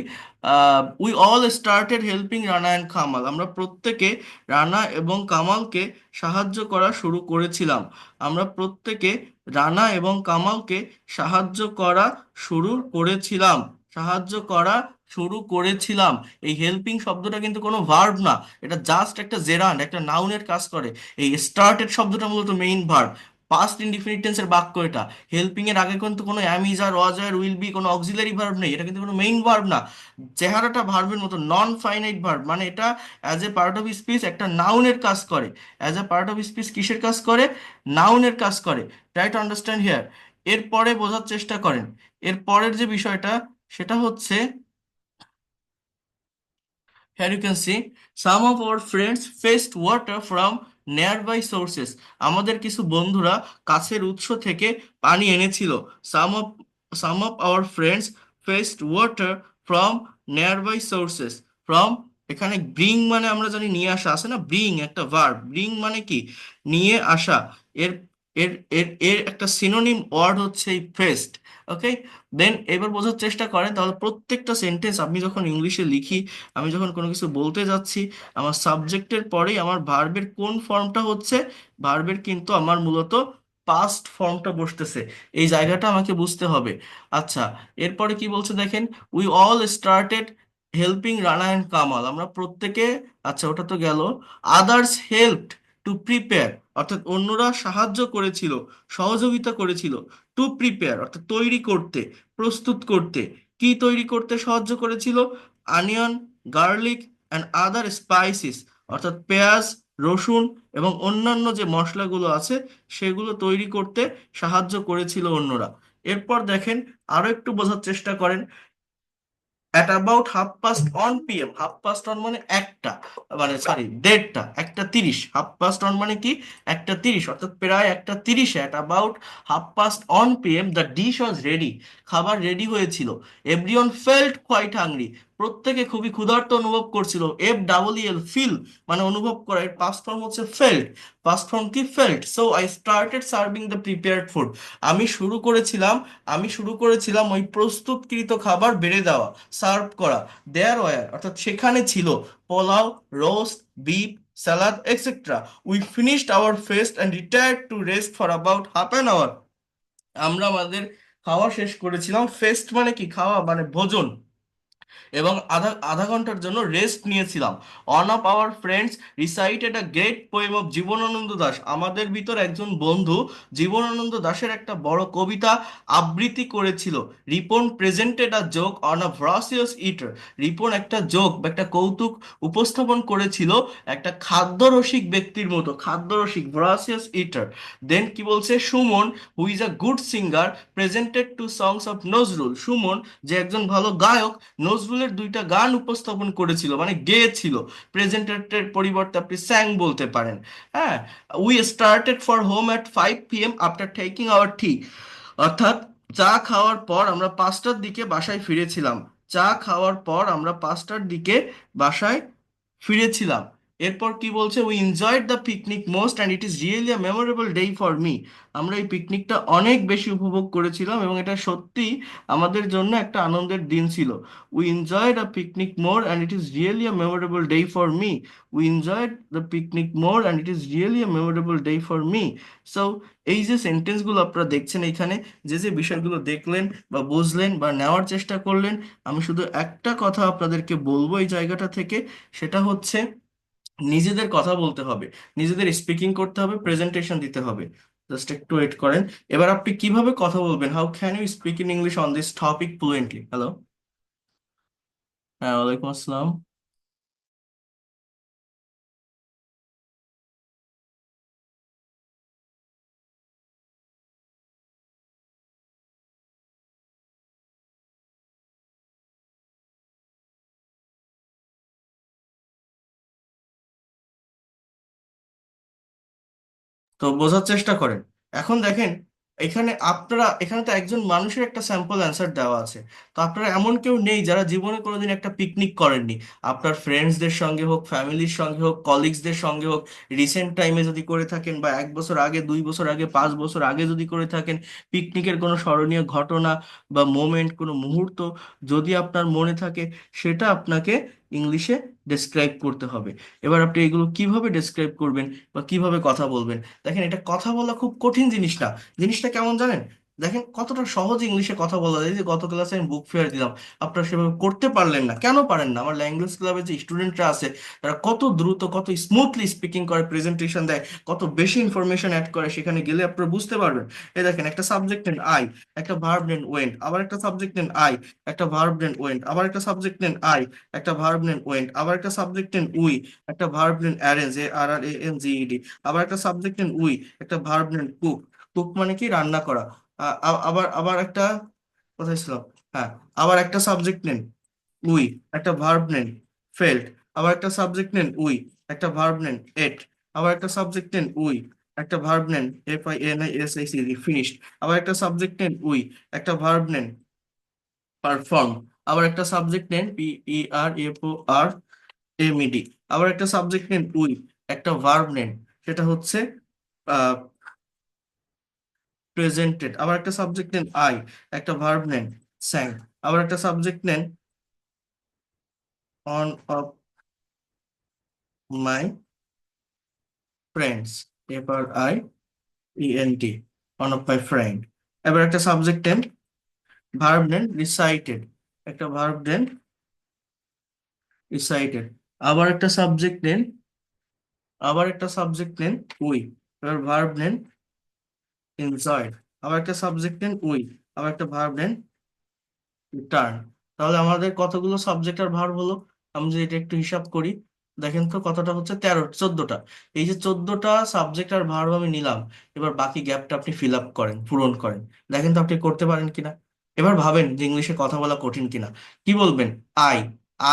we all started helping Rana and Kamal. আমরা প্রত্যেকে রানা এবং কামালকে সাহায্য করা শুরু করেছিলাম। আমরা প্রত্যেকে রানা এবং কামালকে সাহায্য করা শুরু করেছিলাম। সাহায্য করা শুরু করেছিলাম। এই হেল্পিং শব্দটা কিন্তু কোনো ভার্ব না, এটা জাস্ট একটা জেরান্ড, একটা নাউনের কাজ করে। এই স্টার্টেড শব্দটা মূলত মেইন ভার্ব, পাস্ট ইনডিফিনিট টেন্সের বাক্য এটা। হেল্পিং এর আগে কিন্তু কোনো am, is, are, was, are, will be, কোনো অক্সিলারি ভার্ব নেই, এটা কিন্তু কোনো মেইন ভার্ব না। চেহারাটা ভার্বের মতো, নন ফাইনাইট ভার্ব, মানে এটা as a part of speech একটা নাউনের কাজ করে। As a part of speech কিসের কাজ করে? নাউনের কাজ করে। Try to understand here. এরপরে বোঝার চেষ্টা করেন, এর পরের যে বিষয়টা সেটা হচ্ছে, here you can see some of our friends fetched water from nearby sources. আমাদের কিছু বন্ধুরা কাছের উৎস থেকে পানি এনেছিল। some of our friends fetched water from nearby sources. from, এখানে bring মানে আমরা জানি নিয়ে আসা, আছে না, bring একটা ভার্ব, bring মানে কি নিয়ে আসা। এর এর এর এর একটা সিনোনিম ওয়ার্ড হচ্ছে এই ফেস্ট। ওকে, দেন এবার বোঝার চেষ্টা করেন তাহলে প্রত্যেকটা সেন্টেন্স আমি যখন ইংলিশে লিখি, আমি যখন কোনো কিছু বলতে যাচ্ছি, আমার সাবজেক্টের পরেই আমার ভার্বের কোন ফর্মটা হচ্ছে, ভার্বের কিন্তু আমার মূলত পাস্ট ফর্মটা বসতেছে। এই জায়গাটা আমাকে বুঝতে হবে। আচ্ছা, এরপরে কি বলছে দেখেন, we all started helping Rana and Kamal. আমরা প্রত্যেকে, আচ্ছা ওটা তো গেল, আদার্স হেল্পড টু প্রিপেয়ার, অর্থাৎ অন্যরা সাহায্য করেছিল, সহযোগিতা করেছিল, টু প্রিপেয়ার অর্থাৎ তৈরি করতে, প্রস্তুত করতে। কি তৈরি করতে সাহায্য করেছিল? Onion, garlic and other spices, অর্থাৎ পেঁয়াজ, রসুন এবং অন্যান্য যে মশলাগুলো আছে সেগুলো তৈরি করতে সাহায্য করেছিল অন্যরা। এরপর দেখেন, আরো একটু বোঝার চেষ্টা করেন, at about 1:30 PM, 1:30 মানে একটা, মানে সরি 1:30, 1:30, 1:30 মানে কি 1:30, অর্থাৎ প্রায় 1:30, at about 1:30 PM the dish was ready, খাবার রেডি হয়েছিল। everyone felt quite hungry, প্রত্যেকে খুবই ক্ষুধার্ত অনুভব করছিল। FEEL, ফিল মানে অনুভব করা, এর পাস্ট ফর্ম হচ্ছে ফেল্ট। পাস্ট ফর্ম কি? Felt. So I started serving the prepared food, আমি শুরু করেছিলাম ওই প্রস্তুতকৃত খাবার বেড়ে দেওয়া, সার্ভ করা। দেয়ার ওয়ার অর্থাৎ সেখানে ছিল pulao, roast, beef, salad etcetera. We finished our feast and retired to rest for about half an hour. আমরা আমাদের খাওয়া শেষ করেছিলাম। ফেস্ট মানে কি? খাওয়া মানে ভোজন। এবং আধা আধা ঘন্টার জন্য রেস্ট নিয়েছিলাম। One of our friends recited a great poem of Jibanananda Das. আমাদের ভিতর একজন বন্ধু জীবনানন্দ দাশের একটা বড় কবিতা আবৃত্তি করেছিল। Ripon presented a joke on a voracious eater. Ripon একটা জোক বা একটা কৌতুক উপস্থাপন করেছিল একটা খাদ্যরসিক ব্যক্তির মতো, খাদ্যরসিক, ভরাসিয়াস ইটার। দেন কি বলছে, Suman who is a good singer presented to songs of Nazrul. Suman যে একজন ভালো গায়ক, নজরুলের 2টা গান উপস্থাপন করেছিল, মানে গেয়েছিল। প্রেজেন্টেটের পরিবর্তে আপনি স্যাং বলতে পারেন। হ্যাঁ, we started for home at 5 PM after taking our tea, অর্থাৎ চা খাওয়ার পর আমরা 5টার দিকে বাসায় ফিরেছিলাম। চা খাওয়ার পর আমরা 5টার দিকে বাসায় ফিরেছিলাম। এরপর কি বলছে, we enjoyed the picnic most and it is really a memorable day for me. আমরা এই পিকনিকটা অনেক বেশি উপভোগ করেছিলাম এবং এটা সত্যি আমাদের জন্য একটা আনন্দের দিন ছিল। We enjoyed a picnic more and it is really a memorable day for me. We enjoyed the picnic more and it is really a memorable day for me. So এই যে সেন্টেন্সগুলো আপনারা দেখছেন এখানে, যে যে বিষয়গুলো দেখলেন বা বুঝলেন বা নেওয়ার চেষ্টা করলেন, আমি শুধু একটা কথা আপনাদেরকে বলবো এই জায়গাটা থেকে, সেটা হচ্ছে নিজেদের কথা বলতে হবে, নিজেদের স্পিকিং করতে হবে, প্রেজেন্টেশন দিতে হবে। জাস্ট একটু ওয়েট করেন। এবার আপনি কিভাবে কথা বলবেন, how can you speak in English on this topic fluently? Hello. হ্যাঁ, ওয়ালাইকুম আসসালাম। তো বোঝার চেষ্টা করেন। এখন দেখেন, এখানে তো একজন মানুষের একটা স্যাম্পল অ্যান্সার দেওয়া আছে। তো আপনারা এমন কেউ নেই যারা জীবনে কোনোদিন একটা পিকনিক করেননি। আপনার ফ্রেন্ডসদের সঙ্গে হোক, ফ্যামিলির সঙ্গে হোক, কলিগসদের সঙ্গে হোক, রিসেন্ট টাইমে যদি করে থাকেন, বা 1 বছর আগে, 2 বছর আগে, 5 বছর আগে যদি করে থাকেন, পিকনিকের কোনো স্মরণীয় ঘটনা বা মোমেন্ট, কোনো মুহূর্ত যদি আপনার মনে থাকে, সেটা আপনাকে ইংলিশে ডেসক্রাইব করতে হবে। এবার আপনি এগুলো কিভাবে ডেসক্রাইব করবেন বা কিভাবে কথা বলবেন? দেখেন, এটা কথা বলা খুব কঠিন জিনিস না। জিনিসটা কেমন জানেন? দেখেন কতটা সহজ ইংলিশে কথা বলা যায়। যে গত ক্লাসে আমি বুক ফেয়ার দিলাম, আপনারা সেভাবে করতে পারলেন না। কেন পারেন না? আমার ল্যাঙ্গুয়েজ ক্লাবে যে স্টুডেন্টরা আছে, তারা কত দ্রুত, কত স্মুথলি স্পিকিং করে, প্রেজেন্টেশন দেয়, কত বেশি ইনফরমেশন অ্যাড করে, সেখানে গেলে আপনারা বুঝতে পারবেন। এই দেখেন, একটা সাবজেক্ট নেন আই, একটা ভার্ব নেন ওয়েন্ট, আবার একটা সাবজেক্ট নেন আই, একটা ভার্ব নেন ওয়েন্ট, আবার একটা সাবজেক্ট নেন আই, একটা ভার্ব নেন ওয়েন্ট, আবার একটা সাবজেক্ট নেন উই, একটা ভার্ব নেন অ্যারেঞ্জ, ARRANGED, আবার একটা সাবজেক্ট নেন উই, একটা ভার্ব নেন কুক। কুক মানে কি? রান্না করা। আবার আবার একটা, কোথায় ছিলাম, হ্যাঁ, আবার একটা সাবজেক্ট নেন উই, একটা ভার্ব নেন ফেল্ট, আবার একটা সাবজেক্ট নেন উই, একটা ভার্ব নেন এট, আবার একটা সাবজেক্ট নেন উই, একটা ভার্ব নেন FINISHED, ফিনিশড, আবার একটা সাবজেক্ট নেন উই, একটা ভার্ব নেন পারফর্ম, আবার একটা সাবজেক্ট নেন PERFORMED, আবার একটা সাবজেক্ট নেন উই, একটা ভার্ব নেন, সেটা হচ্ছে প্রেজেন্টেড, আবার একটা সাবজেক্ট নেন আই, একটা ভার্ব নেন স্যাং, আবার একটা সাবজেক্ট নেন on of my friends, FRIEND, on of my friend, এবার একটা সাবজেক্ট নেন, ভার্ব নেন রিসাইটেড, একটা ভার্ব নেন রিসাইটেড, আবার একটা সাবজেক্ট নেন, উই, এবার ভার্ব নেন এনজয়েড, আবার একটা সাবজেক্ট নেন উই, আবার একটা ভার্ব নেন রিটার্ন। তাহলে আমাদের কতগুলো সাবজেক্ট আর ভার্ব হলো? আমি যদি এটা একটু হিসাব করি, দেখেন তো কতটা হচ্ছে, 14টা। এই যে 14টা সাবজেক্ট আর ভার্ব আমি নিলাম, এবার বাকি গ্যাপটা আপনি ফিল আপ করেন, পূরণ করেন। দেখেন তো আপনি করতে পারেন কিনা। এবার ভাবেন যে ইংলিশে কথা বলা কঠিন কিনা। কি বলবেন? আই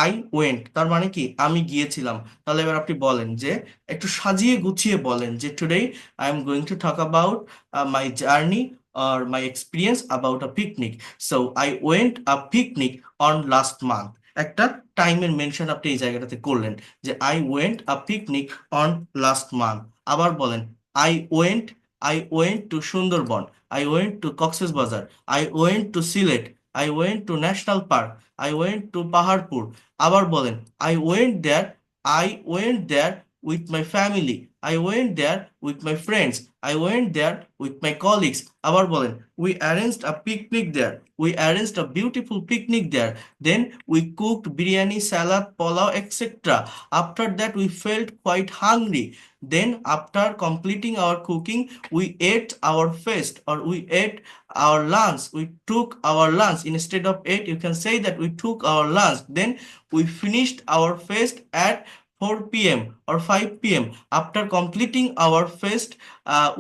আই ওয়েন্ট, তার মানে কি? আমি গিয়েছিলাম। তাহলে এবার আপনি বলেন যে, একটু সাজিয়ে গুছিয়ে বলেন যে, today I am going to talk about my journey or my experience about a picnic. So I went a picnic on last month. একটা টাইমের মেনশন আপনি এই জায়গাটাতে করলেন যে I went a picnic on last month. আবার বলেন, I went I went to Sundarban, I went to Cox's Bazar, I went to Sylhet, I went to national park, I went to Paharpur. আবার বলেন, I went there I went there with my family, I went there with my friends, I went there with my colleagues. আবার বলেন, we arranged a picnic there, we arranged a beautiful picnic there, then we cooked biryani, salad, pulao, etc. After that we felt quite hungry, then after completing our cooking we ate our feast, or we ate our lunch, we took our lunch. Instead of ate, you can say that we took our lunch, then we finished our feast at 4 p.m. or 5 p.m. After completing our feast,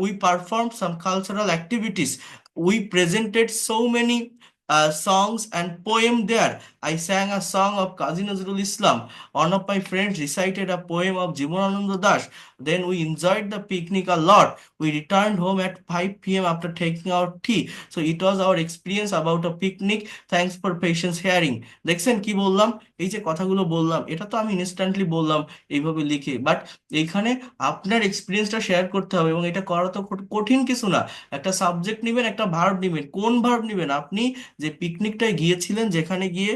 we performed some cultural activities. We presented so many songs and poem there. I sang a song of Kazi Nazrul Islam. One of my friends recited a poem of Jibanananda Das. Then we enjoyed the picnic a lot. We returned home at 5 p.m. after taking our tea. So it was our experience about a picnic. Thanks for patience hearing. দেখছেন কি বললাম? এই যে কথাগুলো বললাম, এটা তো আমি ইনস্ট্যান্টলি বললাম এইভাবে লিখে, বাট এইখানে আপনার এক্সপিরিয়েন্সটা শেয়ার করতে হবে, এবং এটা করা তো কঠিন কিছু না। একটা সাবজেক্ট নেবেন, একটা ভার্ব নেবেন। কোন ভার্ব নেবেন? আপনি যে পিকনিকটায় গিয়েছিলেন, যেখানে গিয়ে,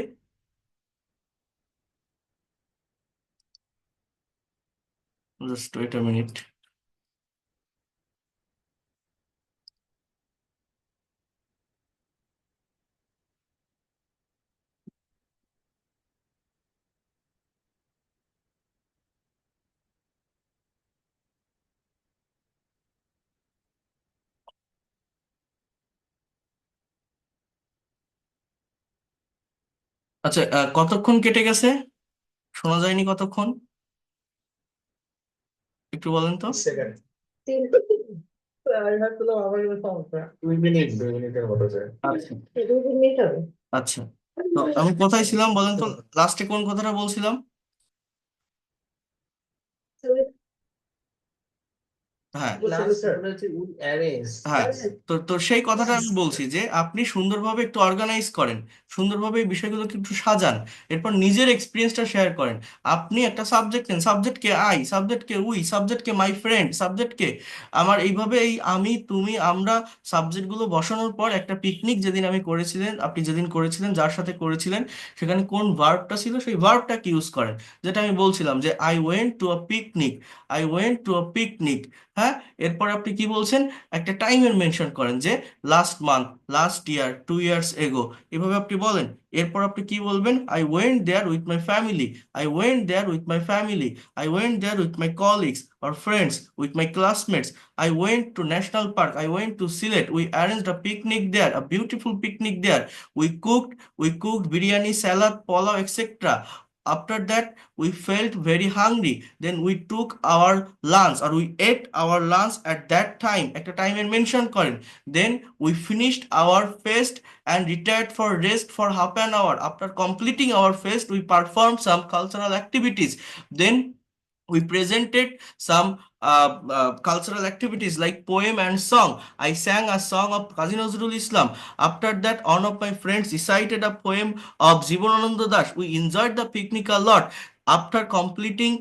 জাস্ট ওয়েট আ মিনিট। আচ্ছা, কতক্ষণ কেটে গেছে? শোনা যায়নি কতক্ষণ, একটু বলেন তো। সেকেন্ড তিন I have to know our uniform. 2 মিনিটের মতো যায়। আচ্ছা 2 মিনিট হবে। আচ্ছা, তো আমি কোথায় ছিলাম বলেন তো, লাস্টে কোন কথাটা বলছিলাম? হ্যাঁ Last বলেছে we arrange. হ্যাঁ, তো সেই কথাটা আমি বলছি যে আপনি সুন্দরভাবে একটু অর্গানাইজ করেন, সুন্দরভাবে এই বিষয়গুলোকে একটু সাজান, এরপর নিজের এক্সপিরিয়েন্সটা শেয়ার করেন। আপনি একটা সাবজেক্ট নেন, সাবজেক্টকে আই, সাবজেক্টকে উই, সাবজেক্টকে মাই ফ্রেন্ড, সাবজেক্টকে আমার, এইভাবে এই আমি তুমি আমরা সাবজেক্টগুলো বসানোর পর একটা পিকনিক যেদিন আমি করেছিলেন, আপনি যেদিন করেছিলেন, যার সাথে করেছিলেন, সেখানে কোন ভার্বটা ছিল সেই ভার্বটাকে ইউজ করেন। যেটা আমি বলছিলাম যে I went to a picnic, I went to a picnic. হ্যাঁ, এরপর আপনি কি বলছেন, একটা টাইমের মেনশন করেন যে last month, last year, 2 years ago, এভাবে আপনি বলেন। এরপর আপনি কি বলবেন, I went there with my family, I went there with my family, I went there with my colleagues or friends, with my classmates. I went to National Park, I went to Sylhet, we arranged a picnic there, a beautiful picnic there. We cooked biryani, salad, pulao, etc. After that we felt very hungry, then we took our lunch or we ate our lunch at that time, একটা টাইমের mention করেন। then we finished our feast and retired for rest for half an hour. After completing our feast we performed some cultural activities. Then we presented some cultural activities like poem and song. I sang a song of Kazi Nazrul Islam. After that, one of my friends recited a poem of Jibanananda Das. We enjoyed the picnic a lot. After completing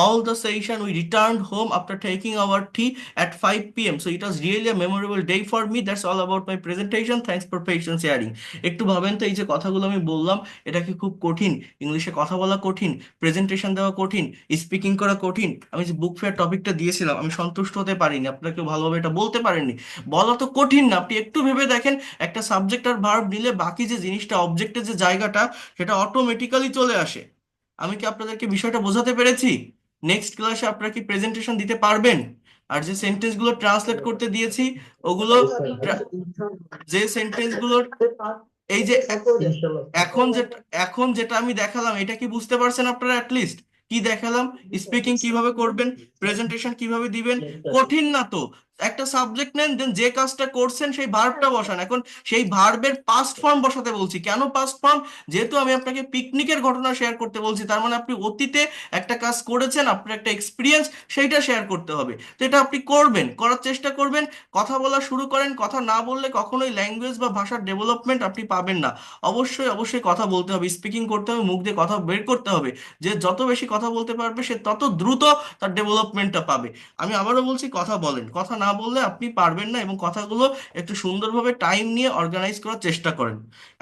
all the session, we returned home after taking our tea at 5 p.m. So it was really a memorable day for me. That's all about my presentation. Thanks for patient sharing. একটু ভাবেন তো, এই যে কথাগুলো আমি বললাম, এটা কি খুব কঠিন? ইংলিশে কথা বলা কঠিন, প্রেজেন্টেশন দেওয়া কঠিন, স্পিকিং করা কঠিন। আমি যে বুক ফেয়ার টপিকটা দিয়েছিলাম, আমি সন্তুষ্ট হতে পারিনি, আপনারা কেউ ভালোভাবে এটা বলতে পারেননি। বলা তো কঠিন না, আপনি একটু ভেবে দেখেন, একটা সাবজেক্ট আর ভার্ব নিলে বাকি যে জিনিসটা, অবজেক্টের যে জায়গাটা, সেটা অটোমেটিক্যালি চলে আসে। আমি কি আপনাদেরকে বিষয়টা বোঝাতে পেরেছি? নেক্সট ক্লাসে আপনারা কি প্রেজেন্টেশন দিতে পারবেন? আর যে সেন্টেন্সগুলো ট্রান্সলেট করতে দিয়েছি, ওগুলো যে সেন্টেন্সগুলো, এই যে এখন যেটা এখন যেটা আমি দেখালাম, এটা কি বুঝতে পারছেন আপনারা? অ্যাটলিস্ট কি দেখালাম, স্পিকিং কিভাবে করবেন, প্রেজেন্টেশন কিভাবে দিবেন, কঠিন না তো। একটা সাবজেক্ট নেন, দেন যে কাজটা করছেন সেই ভার্বটা বসান। এখন সেই ভার্বের পাস্ট ফর্ম বসাতে বলছি, কেন পাস্ট ফর্ম? যেহেতু আমি আপনাকে পিকনিকের ঘটনা শেয়ার করতে বলছি, তার মানে আপনি অতীতে একটা কাজ করেছেন, আপনার একটা এক্সপিরিয়েন্স, সেইটা শেয়ার করতে হবে। তো এটা আপনি করবেন, করার চেষ্টা করবেন। কথা বলা শুরু করেন, কথা না বললে কখনোই ল্যাঙ্গুয়েজ বা ভাষার ডেভেলপমেন্ট আপনি পাবেন না। অবশ্যই অবশ্যই কথা বলতে হবে, স্পিকিং করতে হবে, মুখ দিয়ে কথা বের করতে হবে। যে যত বেশি কথা বলতে পারবে সে তত দ্রুত তার ডেভেলপমেন্টটা পাবে। আমি আবারও বলছি, কথা বলেন, কথা না বললে আপনি পারবেন না, এবং কথাগুলো একটু সুন্দরভাবে টাইম নিয়ে অর্গানাইজ করার চেষ্টা করেন।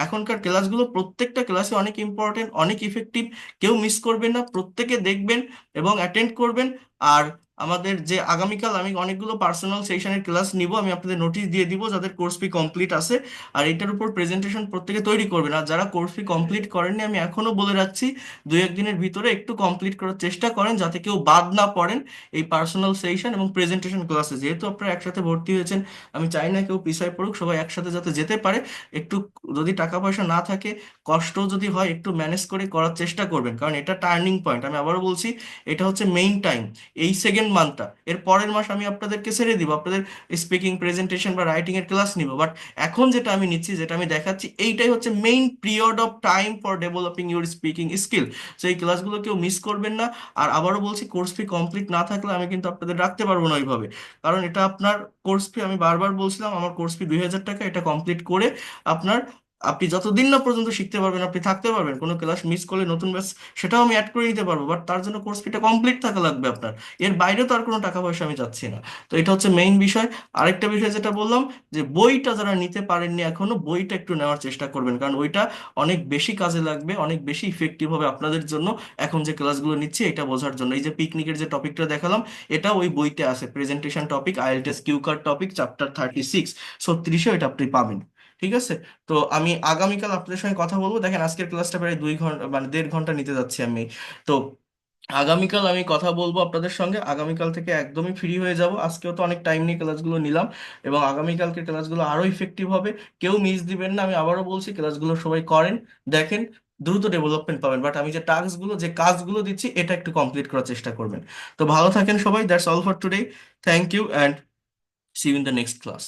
এখনকার ক্লাসগুলো প্রত্যেকটা ক্লাসে অনেক ইম্পর্টেন্ট, অনেক ইফেক্টিভ, কেউ মিস করবেন না, প্রত্যেকে দেখবেন এবং অ্যাটেন্ড করবেন। আর আমাদের যে আগামীকাল আমি অনেকগুলো পার্সোনাল সেশনের ক্লাস নিব, আমি আপনাদের নোটিশ দিয়ে দিব যাদের কোর্স ফি কমপ্লিট আছে। আর এটার উপর প্রেজেন্টেশন প্রত্যেকে তৈরি করবেন। আর যারা কোর্স ফি কমপ্লিট করেননি, আমি এখনো বলে রাখছি, 2-1 দিনের ভিতরে একটু কমপ্লিট করার চেষ্টা করেন, যাতে কেউ বাদ না পড়েন এই পার্সোনাল সেশন এবং প্রেজেন্টেশন ক্লাসে। যেহেতু আপনারা একসাথে ভর্তি হয়েছেন, আমি চাই না কেউ পিছায় পড়ুক, সবাই একসাথে যাতে যেতে পারে। একটু যদি টাকা পয়সা না থাকে, কষ্ট যদি হয়, একটু ম্যানেজ করে করার চেষ্টা করবেন, কারণ এটা টার্নিং পয়েন্ট। আমি আবারও বলছি, এটা হচ্ছে মেইন টাইম, এই সেকেন্ড মান্থটা। এর পরের মাস আমি আপনাদেরকে ছেড়ে দিব, আপনাদের স্পিকিং, প্রেজেন্টেশন বা রাইটিং এর ক্লাস নিব। বাট এখন যেটা আমি নিচ্ছি, যেটা আমি দেখাচ্ছি, এইটাই হচ্ছে main period of time for developing your speaking skill. So এই ক্লাসগুলো কেউ মিস করবেন না। আর আবারও বলছি, কোর্স ফি কমপ্লিট না থাকলে আমি কিন্তু আপনাদের রাখতে পারবো না ওইভাবে, কারণ এটা আপনার কোর্স ফি। আমি বারবার বলছিলাম, আমার কোর্স ফি 2,000 টাকা। এটা কমপ্লিট করে আপনার, আপনি যতদিন না পর্যন্ত শিখতে পারবেন, আপনি থাকতে পারবেন। কোনো ক্লাস মিস করলে নতুন ব্যাচ, সেটাও আমি অ্যাড করে নিতে পারবো, বাট তার জন্য কোর্স ফিটা কমপ্লিট থাকা লাগবে আপনার। এর বাইরে তো আর কোনো টাকা পয়সা আমি চাচ্ছি না। তো এটা হচ্ছে মেইন বিষয়। আরেকটা বিষয় যেটা বললাম, যে বইটা যারা নিতে পারেননি এখনো, বইটা একটু নেওয়ার চেষ্টা করবেন, কারণ ওইটা অনেক বেশি কাজে লাগবে, অনেক বেশি ইফেক্টিভ হবে আপনাদের জন্য। এখন যে ক্লাসগুলো নিচ্ছি এটা বোঝার জন্য, এই যে পিকনিকের যে টপিকটা দেখালাম, এটা ওই বইতে আছে, presentation topic, IELTS cue card topic, chapter 36, 36 এটা আপনি পাবেন। ঠিক আছে? তো আমি আগামীকাল আপনাদের সঙ্গে কথা বলবো। দেখেন, আজকের ক্লাসটা প্রায় 2 ঘন্টা, মানে 1.5 ঘন্টা নিতে যাচ্ছি আমি। তো আগামীকাল আমি কথা বলবো আপনাদের সঙ্গে। আগামীকাল থেকে একদমই ফ্রি হয়ে যাব। আজকেও তো অনেক টাইম নিয়ে ক্লাসগুলো নিলাম, এবং আগামীকালকে ক্লাসগুলো আরো ইফেক্টিভ হবে। কেউ মিস দিবেন না, আমি আবারও বলছি, ক্লাসগুলো সবাই করেন, দেখেন, দ্রুত ডেভেলপমেন্ট পাবেন, বাট আমি যে টাস্কগুলো যে কাজগুলো দিচ্ছি এটা একটু কমপ্লিট করার চেষ্টা করবেন। তো ভালো থাকেন সবাই, that's all for today, thank you and see you in the next class.